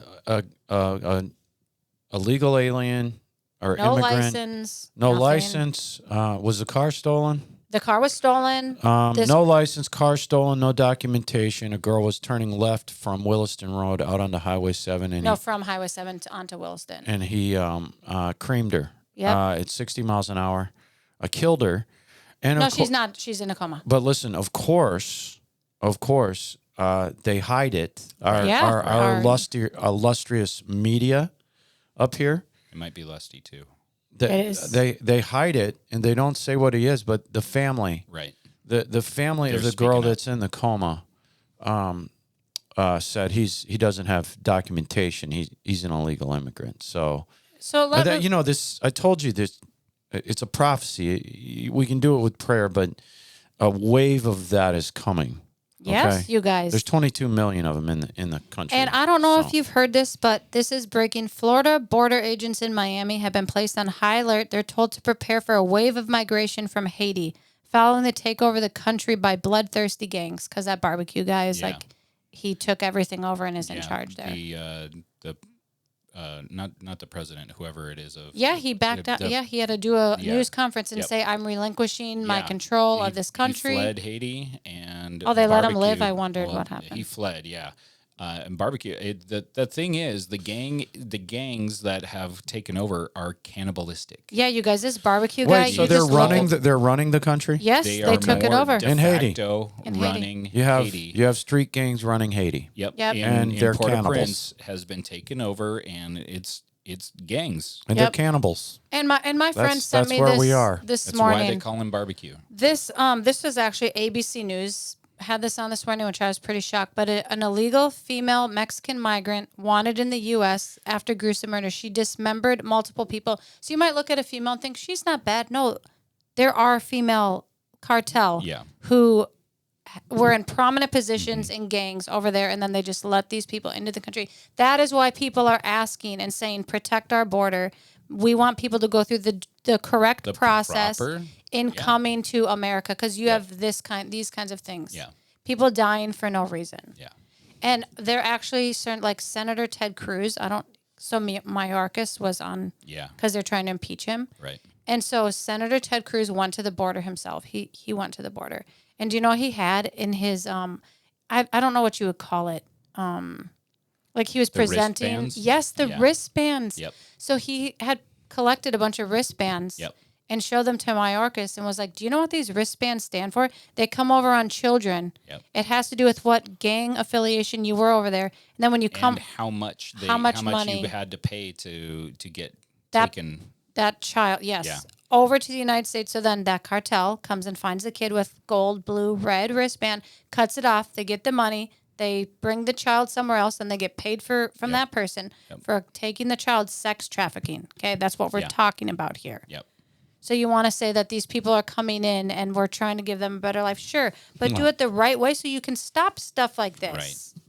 legal alien or No immigrant, license. no nothing. license. Was the car stolen? The car was stolen. No license, car stolen, no documentation. A girl was turning left from Williston Road out onto Highway 7, and From Highway 7 onto Williston. he creamed her at 60 miles an hour. Killed her. And No, she's not. She's in a coma. But listen, of course, they hide it. Our illustrious media up here. It might be lusty too. They hide it and they don't say what he is, but the family, Right. the family of the girl that's in the coma, said he doesn't have documentation. He's an illegal immigrant. So this. I told you this. It's a prophecy. We can do it with prayer, but a wave of that is coming. Yes, okay? you guys. There's 22 million of them in the country. And I don't know if you've heard this, but this is breaking. Florida border agents in Miami have been placed on high alert. They're told to prepare for a wave of migration from Haiti following the takeover of the country by bloodthirsty gangs. Because that barbecue guy is he took everything over and is in charge there. Not the president, whoever it is. He backed out. He had to do a news conference and say, "I'm relinquishing my control of this country." He fled Haiti and they let him barbecue- live. I wondered what happened. He fled, and barbecue. The thing is, the gangs that have taken over are cannibalistic. Yeah, you guys, this barbecue guy. Wait, so they're running the country? Yes, they took it over. De In Haiti. facto In Haiti. running You have street gangs running Haiti. Yep. And they're Port-au-Prince has been taken over, and it's gangs. And they're cannibals. And my friend sent that's me where this we are. this That's morning. why they call him barbecue. This was actually ABC News had this on this morning, which I was pretty shocked. But an illegal female Mexican migrant wanted in the U.S. after gruesome murder. She dismembered multiple people. So you might look at a female and think she's not bad. No, there are female cartel who were in prominent positions in gangs over there, and then they just let these people into the country. That is why people are asking and saying, protect our border. We want people to go through the correct process in coming to America, because you have these kinds of things. Yeah. People dying for no reason. Yeah. And they're actually certain, like Senator Ted Cruz. Mayorkas was on. Yeah. Because they're trying to impeach him. Right. And so Senator Ted Cruz went to the border himself. He went to the border. And do you know what he had in his I don't know what you would call it. Like he was presenting. Wristbands? Yes, the wristbands. Yep. So he had collected a bunch of wristbands. Yep. And showed them to Mayorkas and was like, "Do you know what these wristbands stand for? They come over on children. Yep. It has to do with what gang affiliation you were over there. And then when you come, And how much money you had to pay to get that, taken. That child, yes, over to the United States. So then that cartel comes and finds the kid with gold, blue, red wristband, cuts it off. They get the money. They bring the child somewhere else, and they get paid from that person for taking the child sex trafficking. Okay, that's what we're talking about here. Yep. So you want to say that these people are coming in and we're trying to give them a better life? Sure. But do it the right way so you can stop stuff like this. Right.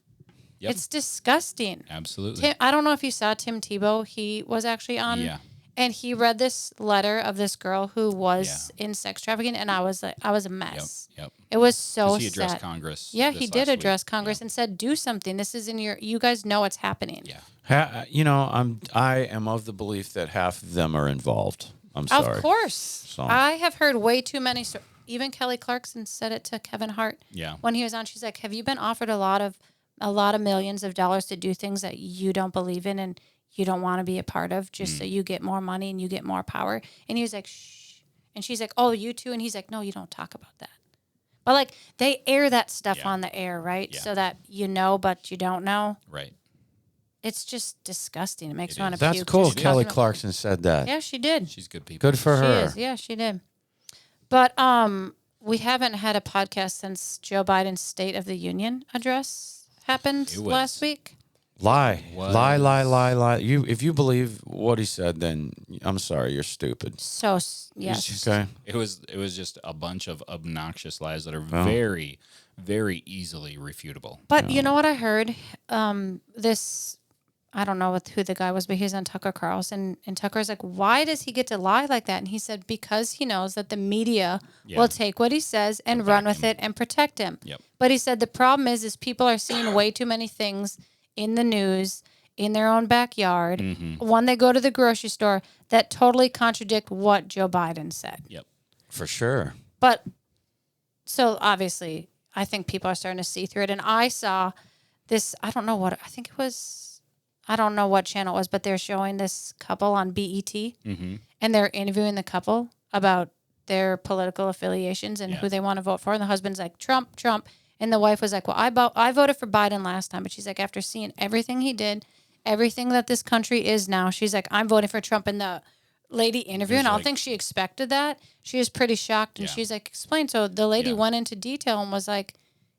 Yep. It's disgusting. Absolutely. I don't know if you saw Tim Tebow. He was actually on. Yeah. And he read this letter of this girl who was in sex trafficking, and I was a mess. Yep. It was so He addressed sad. Congress. Yeah, this he did last address week. Congress and said, "Do something. This is in you guys know what's happening." Yeah. I am of the belief that half of them are involved. I'm sorry. Of course. So- I have heard way too many. Even Kelly Clarkson said it to Kevin Hart. Yeah. When he was on, she's like, "Have you been offered a lot of millions of dollars to do things that you don't believe in and you don't want to be a part of, just so you get more money and you get more power?" And he was like, "Shh." And she's like, "Oh, you too?" And he's like, "No, you don't talk about that." But like they air that stuff on the air, right? Yeah. So that you know, but you don't know. Right. It's just disgusting. It makes me want to That's puke. cool. just Kelly talking about- Clarkson said that. Yeah, she did. She's good people. Good for She her. is. Yeah, she did. But we haven't had a podcast since Joe Biden's State of the Union address happened It was- last week. Lie. Was- Lie. If you believe what he said, then I'm sorry, you're stupid. So yes, Okay. It was just a bunch of obnoxious lies that are very, very easily refutable. but you know what I heard? This I don't know who the guy was, but he's on Tucker Carlson, and Tucker's like, "Why does he get to lie like that?" And he said, "Because he knows that the media will take what he says and run with it and protect him." Yep. But he said the problem is people are seeing way too many things in the news, in their own backyard, when they go to the grocery store, that totally contradict what Joe Biden said. Yep. For sure. But so obviously, I think people are starting to see through it. And I saw this, I don't know what channel it was, but they're showing this couple on BET and they're interviewing the couple about their political affiliations and who they want to vote for. And the husband's like, Trump. And the wife was like, well, I voted for Biden last time. But she's like, after seeing everything he did, everything that this country is now, she's like, I'm voting for Trump. And the lady interviewing, I don't think she expected that. She was pretty shocked. And she's like, explain. So the lady went into detail and was like,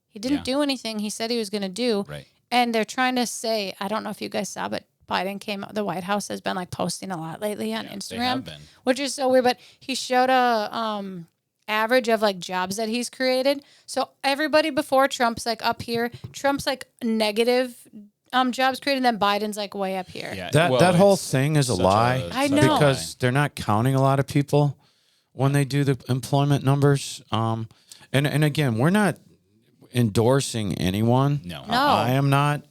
he didn't do anything he said he was going to do. Right. And they're trying to say, I don't know if you guys saw, but Biden came out. The White House has been like posting a lot lately on Instagram, they have been. which is so weird. But he showed a average of like jobs that he's created. So everybody before Trump's like up here. Trump's like negative jobs created. Then Biden's like way up here. Yeah. That whole thing is a such lie. I such a know. lie. Because they're not counting a lot of people when they do the employment numbers. And again, we're not endorsing anyone. No. I am not.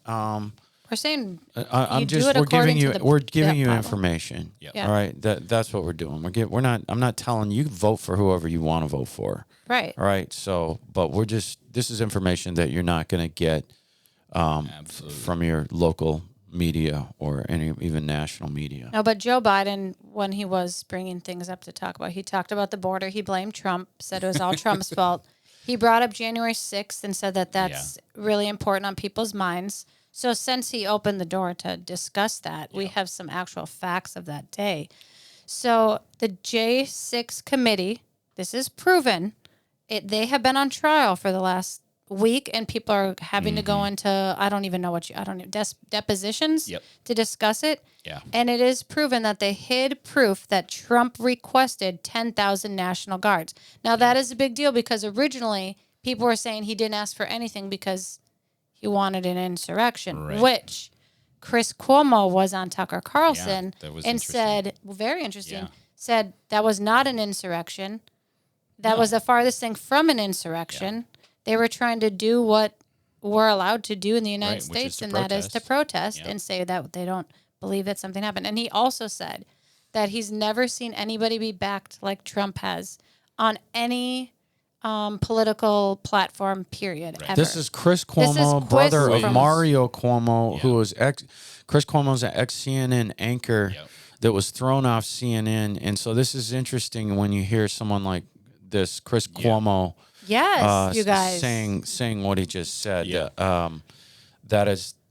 We're saying I'm You do just it we're according giving to you the- giving the you Bible. information. Yep. Yeah. All right. That's what we're doing. I'm not telling you vote for whoever you want to vote for. right. All right. So, but this is information that you're not going to get Absolutely. from your local media or even national media. No, but Joe Biden, when he was bringing things up to talk about, he talked about the border. He blamed Trump, said it was all Trump's fault. He brought up January 6th and said that that's really important on people's minds. So since he opened the door to discuss that, we have some actual facts of that day. So the J6 committee, this is proven, they have been on trial for the last week, and people are having to go into depositions Yep. to discuss it. Yeah. And it is proven that they hid proof that Trump requested 10,000 National Guards. Now, that is a big deal because originally people were saying he didn't ask for anything because he wanted an insurrection, Right. which Chris Cuomo was on Tucker Carlson that was and interesting. said, very interesting, Yeah. said that was not an insurrection. That was the farthest thing from an insurrection. They were trying to do what we're allowed to do in the United Right, which is States, to and that is to protest and say that they don't believe that something happened. And he also said that he's never seen anybody be backed like Trump has on any political platform, period, ever. This is Chris This is Cuomo, Chris brother of from- Mario Cuomo, who was Chris Cuomo's an ex-CNN anchor that was thrown off CNN. And so this is interesting when you hear someone like this, Chris Cuomo, yes, you guys. saying what he just said. Yeah.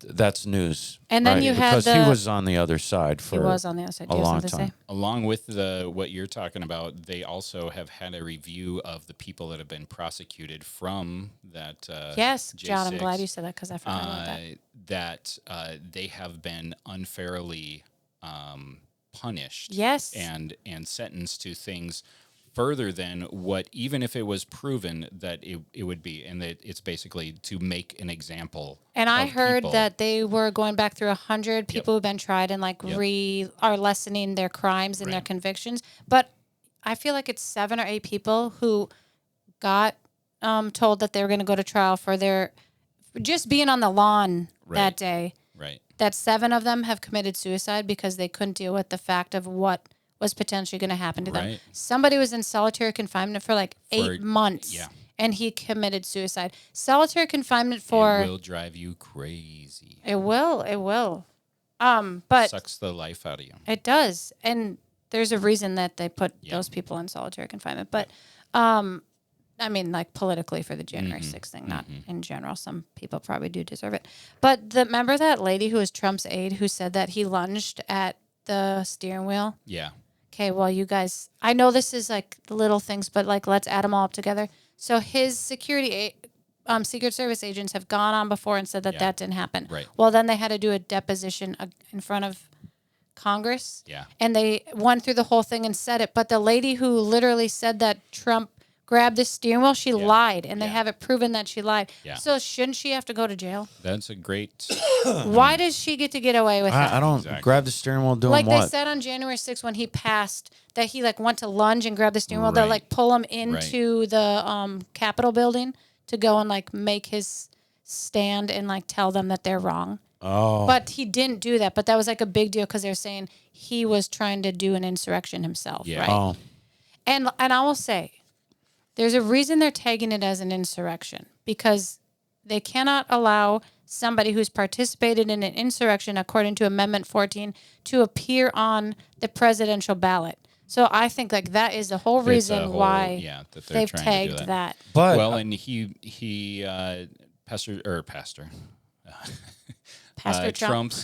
That's news. And then right? you had because he the- was on the other side for He was on the other side. a Do you have long something to time. say? Along with what you're talking about, they also have had a review of the people that have been prosecuted from that. Yes, John, I'm J6, glad you said that because I forgot about that. that they have been unfairly punished. Yes. And sentenced to things further than what, even if it was proven that it would be, and that it's basically to make an example. And I of heard people. that they were going back through 100 people who've been tried and like are lessening their crimes and their convictions. But I feel like it's 7 or 8 people who got told that they were going to go to trial for their just being on the lawn that day. Right. That 7 of them have committed suicide because they couldn't deal with the fact of what was potentially going to happen to them. Right. Somebody was in solitary confinement for like 8 months. Yeah. And he committed suicide. Solitary confinement for... It will drive you crazy. It will. But Sucks the life out of you. it does. And there's a reason that they put those people in solitary confinement. But, I mean, like politically for the January 6th thing, not in general. Some people probably do deserve it. But remember that lady who was Trump's aide who said that he lunged at the steering wheel? Yeah. Okay, well, you guys, I know this is like little things, but like let's add them all up together. So his Secret Service agents have gone on before and said that that didn't happen. Right. Well, then they had to do a deposition in front of Congress. Yeah. And they went through the whole thing and said it. But the lady who literally said that Trump grabbed the steering wheel, she lied. And they have it proven that she lied. Yeah. So shouldn't she have to go to jail? That's a great... Why does she get away with that? I don't grab the steering wheel doing like what? they said on January 6th when he passed that he like went to lunge and grab the steering wheel. They'll like pull him into the Capitol building to go and like make his stand and like tell them that they're wrong. Oh. But he didn't do that. But that was like a big deal because they're saying he was trying to do an insurrection himself. Yeah. Right. Oh. And I will say, there's a reason they're tagging it as an insurrection because they cannot allow somebody who's participated in an insurrection, according to Amendment 14, to appear on the presidential ballot. So I think like that is the whole reason why that they've trying tagged to do that. But well, and he Pastor Trump's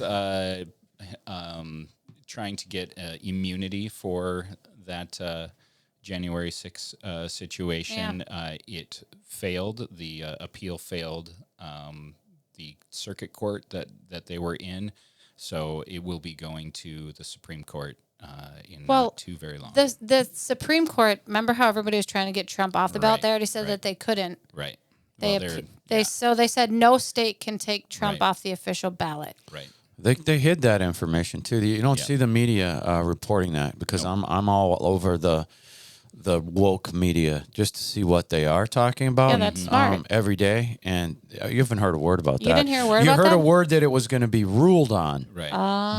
trying to get immunity for that January 6th situation. It failed. The appeal failed. The circuit court that they were in, so it will be going to the Supreme Court in not too very long. The Supreme Court. Remember how everybody was trying to get Trump off the ballot? They already said that they couldn't. Right. So they said no state can take Trump off the official ballot. Right. They hid that information too. You don't see the media reporting that because I'm all over the woke media just to see what they are talking about. Yeah, that's smart. Every day, and you haven't heard a word about that. You didn't hear a word You about heard that? a word that it was going to be ruled on, Right.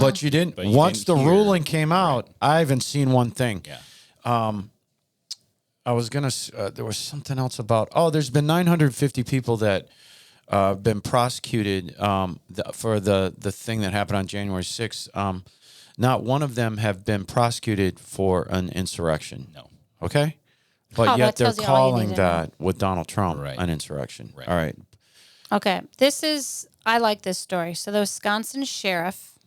but you didn't. But you Once didn't the hear. ruling came out, I haven't seen one thing. Yeah. I was gonna. There was something else about. There's been 950 people that been prosecuted for the thing that happened on January 6th. Not one of them have been prosecuted for an insurrection. No. Okay, but yet that they're tells you all you calling need to know. that with Donald Trump Right. an insurrection. Right. All right. Okay, I like this story. So the Wisconsin sheriff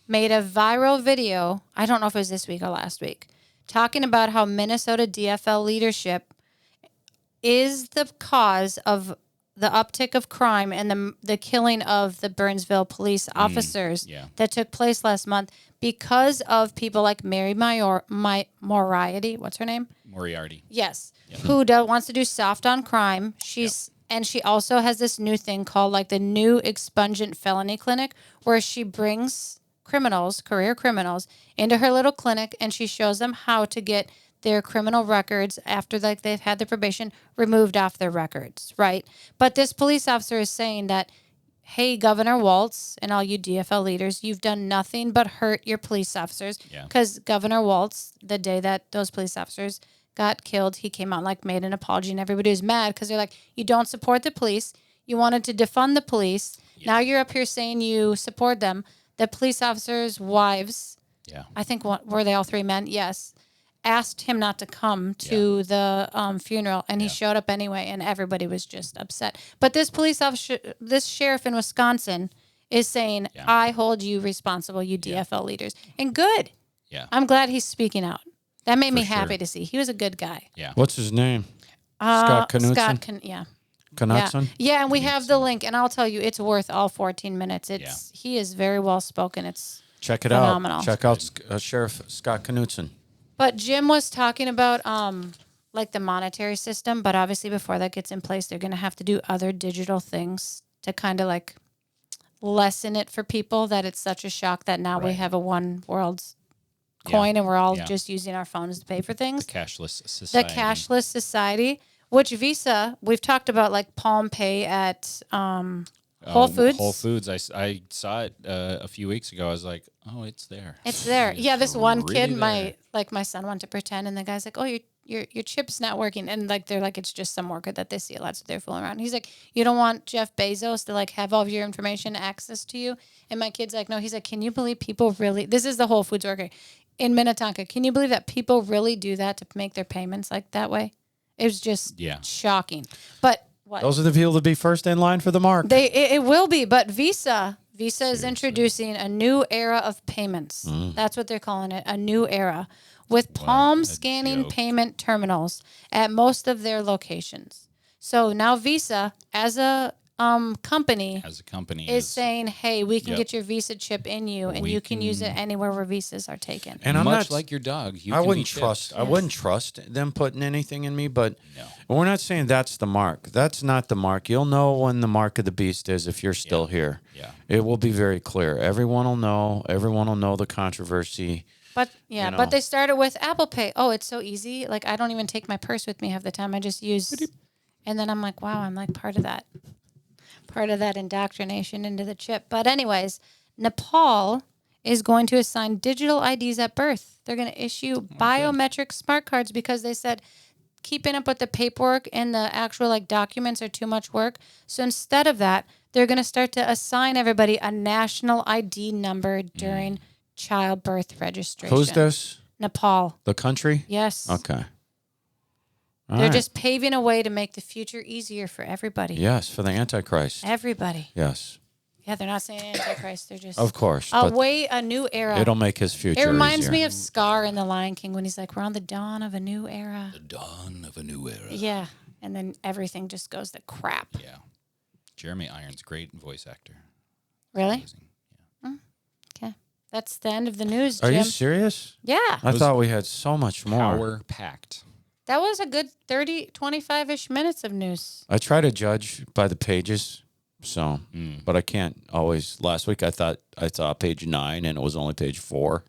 made a viral video, I don't know if it was this week or last week, talking about how Minnesota DFL leadership is the cause of the uptick of crime and the killing of the Burnsville police officers that took place last month because of people like Mary Moriarty. What's her name? Moriarty. Yes, who wants to do soft on crime. And she also has this new thing called like the new expungent felony clinic where she brings career criminals into her little clinic and she shows them how to get their criminal records after like they've had their probation removed off their records, right? But this police officer is saying that, hey, Governor Walz and all you DFL leaders, you've done nothing but hurt your police officers. Because Governor Walz, the day that those police officers got killed, he came out and like made an apology and everybody was mad because they're like, you don't support the police. You wanted to defund the police. Now you're up here saying you support them. The police officers' wives, I think, were they all 3 men? Yes. Asked him not to come to the funeral, and he showed up anyway, and everybody was just upset. But this police officer, this sheriff in Wisconsin, is saying, I hold you responsible, you DFL leaders. And good. Yeah. I'm glad he's speaking out. That made me happy to see. He was a good guy. Yeah. What's his name? Scott Knudsen? Knudsen? Yeah, and we have the link, and I'll tell you, it's worth all 14 minutes. He is very well spoken. Check it phenomenal. out. Check out Sheriff Scott Knutson. But Jim was talking about like the monetary system, but obviously before that gets in place, they're going to have to do other digital things to kind of like lessen it for people that it's such a shock that now we have a one world's coin and we're all just using our phones to pay for things. The cashless society. The cashless society, which Visa, we've talked about like Palm Pay at Whole Foods. Whole Foods. I saw it a few weeks ago. I was like, oh, it's there. It's there. Yeah, this one really kid, there. my son wanted to pretend, and the guy's like, oh, your chip's not working. And like they're like, it's just some worker that they see a lot, so they're fooling around. He's like, you don't want Jeff Bezos to like have all of your information access to you? And my kid's like, no. He's like, can you believe people really, this is the Whole Foods worker in Minnetonka, can you believe that people really do that to make their payments like that way? It was just shocking. But what? Those are the people to be first in line for the mark. It will be, but Visa is introducing a new era of payments. That's what they're calling it, a new era, with palm scanning payment terminals at most of their locations. So now Visa, as a company is saying, hey, we can get your Visa chip in you, and you can use it anywhere where Visas are taken. And I'm much not like your dog. I wouldn't trust them putting anything in me, but we're not saying that's the mark. That's not the mark. You'll know when the mark of the beast is if you're still here. Yeah. It will be very clear. Everyone will know. Everyone will know the controversy. But but they started with Apple Pay. Oh, it's so easy. Like I don't even take my purse with me half the time. I just use, and then I'm like, wow, I'm like part of that indoctrination into the chip. But anyways, Nepal is going to assign digital IDs at birth. They're going to issue biometric smart cards because they said keeping up with the paperwork and the actual like documents are too much work. So instead of that, they're going to start to assign everybody a national ID number during childbirth registration. Who's this? Nepal. The country? Yes. Okay. They're just paving a way to make the future easier for everybody. Yes, for the Antichrist. Everybody. Yes. Yeah, they're not saying Antichrist. They're just Of course. a new era. It'll make his future It reminds easier. me of Scar in The Lion King when he's like, we're on the dawn of a new era. The dawn of a new era. Yeah. And then everything just goes to crap. Yeah. Jeremy Irons, great voice actor. Really? Amazing. Okay. That's the end of the news, Jim. Are you serious? Yeah. I thought we had so much more. Power packed. That was a good 30, 25-ish minutes of news. I try to judge by the pages, so, but I can't always. Last week I thought I saw page 9 and it was only page 4.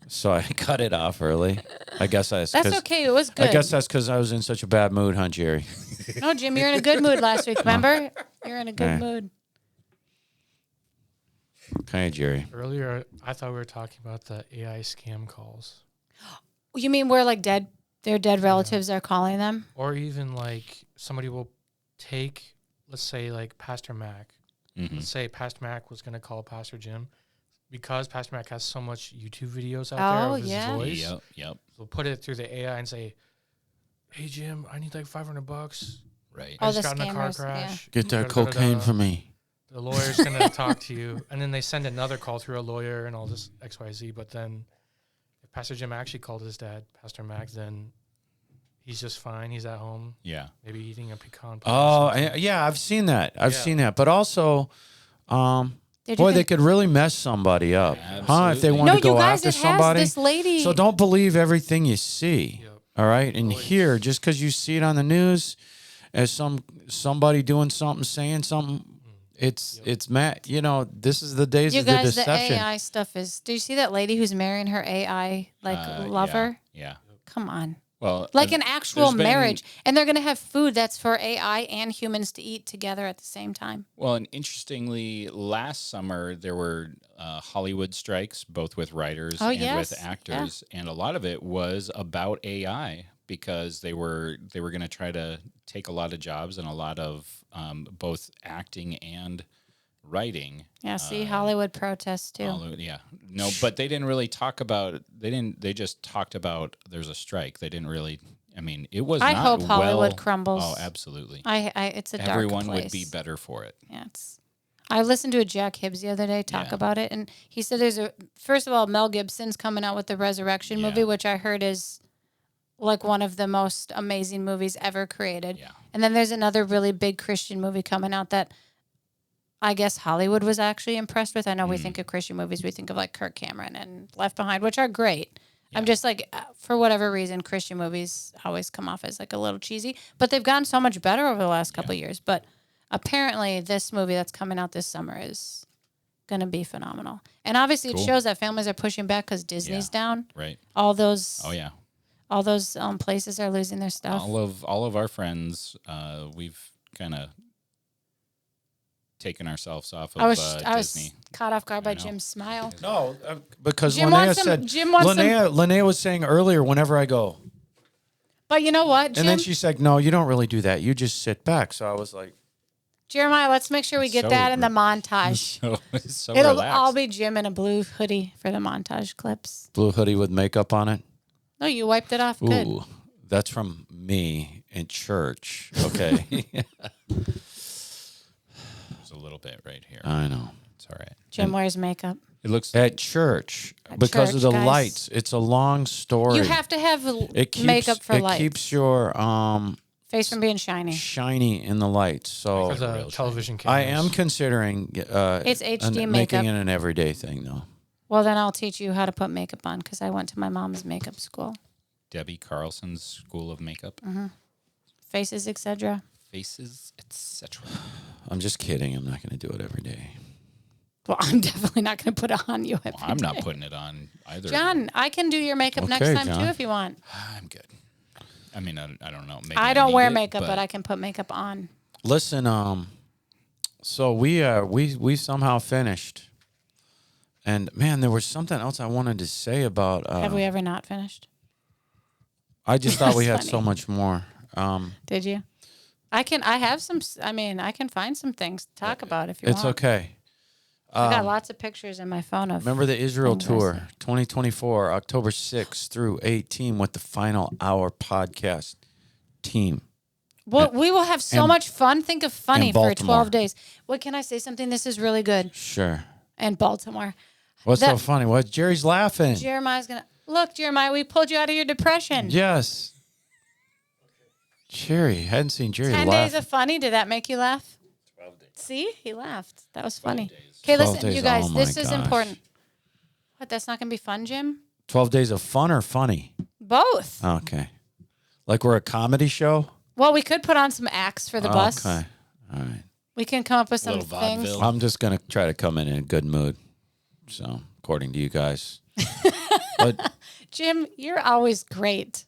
So I cut it off early. I guess that's okay. It was good. I guess that's because I was in such a bad mood, huh, Jerry? No, Jim, you're in a good mood last week, remember? You're in a good mood. Okay, Jerry. Earlier, I thought we were talking about the AI scam calls. You mean where like their dead relatives are calling them? Or even like somebody will take, let's say like Pastor Mac. Let's say Pastor Mac was going to call Pastor Jim. Because Pastor Mac has so much YouTube videos out there of his voice. Yep. So put it through the AI and say, hey, Jim, I need like $500. Right. I Oh, just the got in a car scammers, crash. Get that cocaine for me. The lawyer's going to talk to you. And then they send another call through a lawyer and all this XYZ. But then if Pastor Jim actually called his dad, Pastor Mac, then he's just fine. He's at home. Yeah. Maybe eating a pecan pie. Oh, yeah, I've seen that. I've seen that. But also, they could really mess somebody up, huh? If they want to go after somebody. This lady. So don't believe everything you see. Yep. All right, and here, just because you see it on the news as somebody doing something, saying something, it's mad. You know, this is the days you of guys, the deception. The AI stuff is. Do you see that lady who's marrying her AI lover? Yeah. Come on. Well, Like an actual there's been- marriage. And they're going to have food that's for AI and humans to eat together at the same time. Well, and interestingly, last summer there were Hollywood strikes, both with writers and with actors, and a lot of it was about AI because they were going to try to take a lot of jobs and a lot of both acting and writing. Yeah, see, Hollywood protests too. No, but they didn't really talk about. They just talked about there's a strike. They didn't really. I mean, it was. I not hope Hollywood well, crumbles. Oh, absolutely. It's a dark Everyone place. would be better for it. Yeah, I listened to a Jack Hibbs the other day talk about it, and he said first of all, Mel Gibson's coming out with the Resurrection movie, which I heard is like one of the most amazing movies ever created. Yeah. And then there's another really big Christian movie coming out that I guess Hollywood was actually impressed with. I know we think of Christian movies, we think of like Kirk Cameron and Left Behind, which are great. I'm just like, for whatever reason, Christian movies always come off as like a little cheesy, but they've gotten so much better over the last couple of years. But apparently this movie that's coming out this summer is going to be phenomenal. And obviously it shows that families are pushing back because Disney's down. Right. All those. Oh, yeah. All those places are losing their stuff. All of our friends, we've kind of taken ourselves off of I Disney. was caught off guard by Jim's smile. No, because Jim Lonaiah wants said, Jim wants Lonaiah was saying earlier, whenever I go. But you know what, Jim? And then she's like, no, you don't really do that. You just sit back. So I was like. Jeremiah, let's make sure we get that in the montage. So It'll relaxed. all be Jim in a blue hoodie for the montage clips. Blue hoodie with makeup on it. No, you wiped it off. Good. Ooh, that's from me in church. Okay. There's a little bit right here. I know. It's all right. Jim wears makeup. It looks At church, At because of church, the guys. lights. It's a long story. You have to have It makeup for it lights. keeps your Face from being shiny. shiny in the lights. So For the television I cameras. am considering It's HD makeup. making it an everyday thing, though. Well, then I'll teach you how to put makeup on because I went to my mom's makeup school. Debbie Carlson's School of Makeup. Faces, etc. Faces, etc. I'm just kidding. I'm not going to do it every day. Well, I'm definitely not going to put it on you every I'm not day. putting it on either. John, I can do your makeup next Okay, time John. too if you want. I'm good. I mean, I don't know. Maybe I don't wear need it, makeup, but I can put makeup on. Listen, so we somehow finished, and man, there was something else I wanted to say about. Have we ever not finished? I just thought we had That's so funny. much more. Did you? I can find some things to talk about if you It's want. okay. I got lots of pictures in my phone of. Remember the Israel things I tour, said. 2024, October 6th through 18, with the Final Hour podcast team. Well, we will have so and- much fun. Think of funny and for Baltimore. 12 days. What can I say? Something. This is really good. Sure. And Baltimore. What's so That- funny? What? Jerry's laughing. Jeremiah's gonna look. Jeremiah, we pulled you out of your depression. Yes. Jerry, hadn't seen Jerry 10 laugh. days of funny. Did that make you laugh? 12 days. See, he laughed. That was funny. days. Okay, 12 listen, days. you guys. Oh my This is gosh. important. What? That's not gonna be fun, Jim. 12 days of fun or funny? Both. Okay. Like we're a comedy show? Well, we could put on some acts for the bus. Okay. All right. We can come up with some Little things. vaudeville. I'm just going to try to come in a good mood. So, according to you guys. But Jim, you're always great.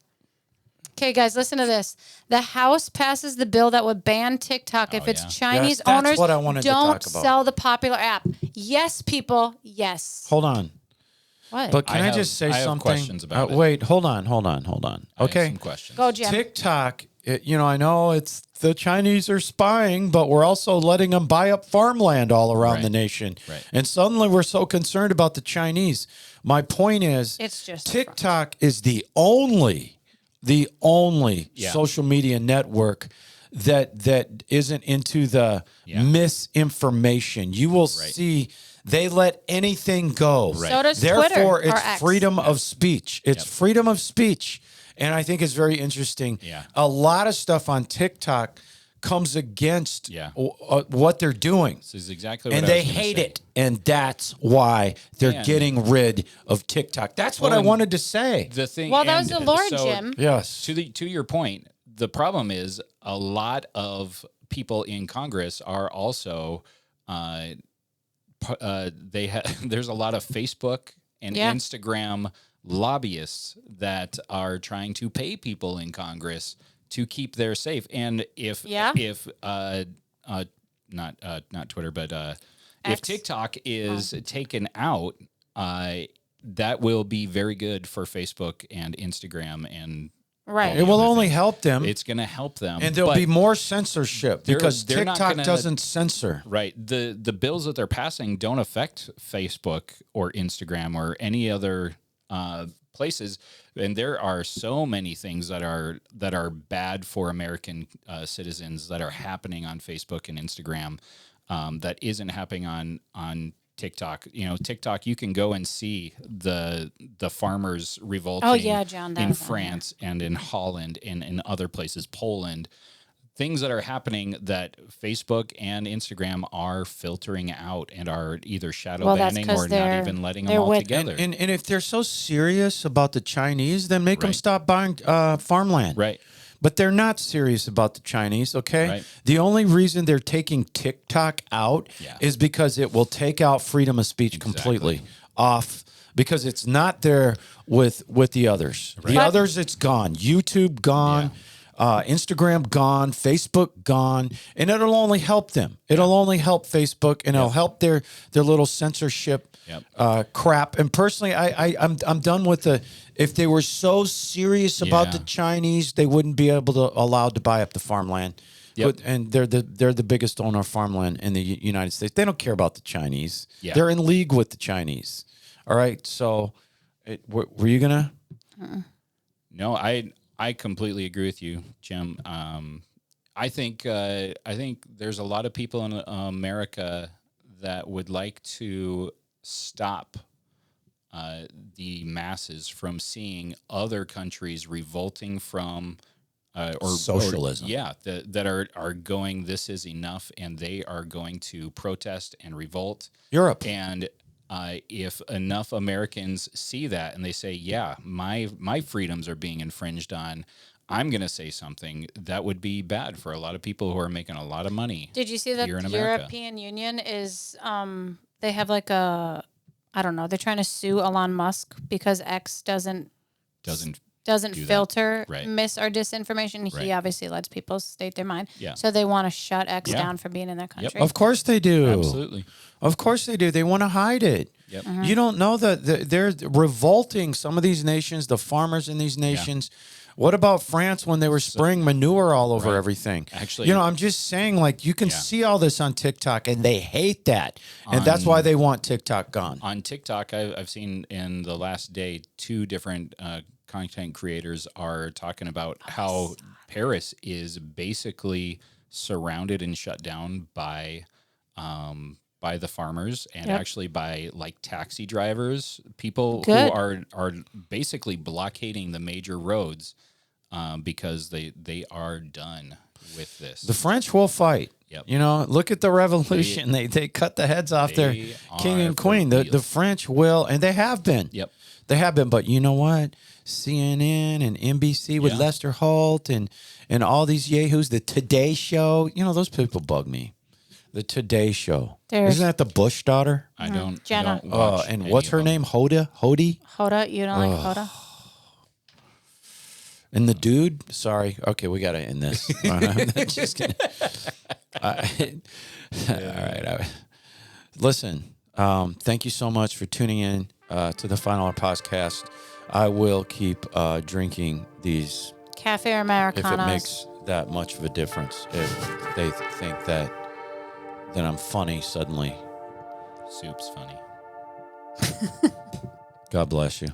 Okay, guys, listen to this. The House passes the bill that would ban TikTok if its yeah. Chinese Yes, that's owners what I wanted to don't talk about. sell the popular app. Yes, people. Yes. hold on. What? But can I, I have- just say I have something? questions about it. Wait, hold on. I have Okay. some questions. Go, Jim. TikTok, I know it's the Chinese are spying, but we're also letting them buy up farmland all around Right. the nation. Right. And suddenly we're so concerned about the Chinese. My point is, It's just a TikTok is the only Yeah. social media network that isn't into the Yeah. misinformation. You will see they let anything go. Right. So does Therefore, Twitter or it's X. freedom of speech. It's freedom of speech. And I think it's very interesting. Yeah. A lot of stuff on TikTok comes against Yeah. what they're doing. This is exactly what And I they was gonna hate say. it. And that's why they're And- getting rid of TikTok. That's what Well, I and wanted to say. The thing. Well, that was and the Lord, so Jim. Yes. To your point, the problem is a lot of people in Congress are also there's a lot of Facebook and Yeah. Instagram lobbyists that are trying to pay people in Congress to keep their safe. And if not Twitter, but if X. TikTok is taken out, that will be very good for Facebook and Instagram, and Right. It will other only things. help them. it's going to help them. And there'll But- be more censorship because they're not TikTok gonna- doesn't censor. Right. The bills that they're passing don't affect Facebook or Instagram or any other places, and there are so many things that are bad for American citizens that are happening on Facebook and Instagram that isn't happening on TikTok. TikTok, you can go and see the farmers revolting Oh, yeah, John, that in was on there. France and in Holland and in other places, Poland. things that are happening that Facebook and Instagram are filtering out and are either shadow banning or not even letting them all together. And if they're so serious about the Chinese, then make them stop buying farmland. Right. But they're not serious about the Chinese, okay? Right. The only reason they're taking TikTok out is because it will take out freedom of speech completely off, because it's not there with the others. Right. The others, it's gone. YouTube gone. Instagram gone, Facebook gone, and it'll only help them. It'll only help Facebook, and it'll help their little censorship crap. And personally, I'm done with the. If they were so serious about the Chinese, they wouldn't be allowed to buy up the farmland. Yep. And they're the biggest owner of farmland in the United States. They don't care about the Chinese. Yeah. They're in league with the Chinese. All right. So, were you gonna? No, I completely agree with you, Jim. I think there's a lot of people in America that would like to stop the masses from seeing other countries revolting from or socialism. That are going, this is enough, and they are going to protest and revolt. Europe. And if enough Americans see that and they say, yeah, my freedoms are being infringed on, I'm going to say something, that would be bad for a lot of people who are making a lot of money. Did you see that the European Union is, they have like I don't know, they're trying to sue Elon Musk because X doesn't filter mis or disinformation. He obviously lets people state their mind. Yeah. So they want to shut X down from being in their country. Yep. Of course they do. Absolutely. Of course they do. They want to hide it. Yep. Mm-hmm. You don't know that they're revolting some of these nations, the farmers in these nations. Yeah. What about France when they were spraying manure all over everything? Actually, I'm just saying, like, you can see all this on TikTok, and they hate that. And that's why they want TikTok gone. On TikTok, I've seen in the last day 2 different content creators are talking about how Paris is basically surrounded and shut down by the farmers and actually by like taxi drivers, people who are basically blockading the major roads because they are done with this. The French will fight. Yep. Look at the revolution. They cut the heads off their king and queen. The French will, and they have been. Yep. They have been, but you know what? CNN and NBC with Lester Holt and all these yahoos, the Today Show, those people bug me. The Today Show. Isn't that the Bush daughter? I don't. Jenna. I don't watch and what's her name? Hoda? Hody? Hoda? You don't like Hoda? And the dude? Sorry. Okay, we got to end this. I'm just kidding. All right. Listen, thank you so much for tuning in to the Final Hour podcast. I will keep drinking these. Cafe Americanos. If it makes that much of a difference. If they think that then I'm funny suddenly. Soup's funny. God bless you.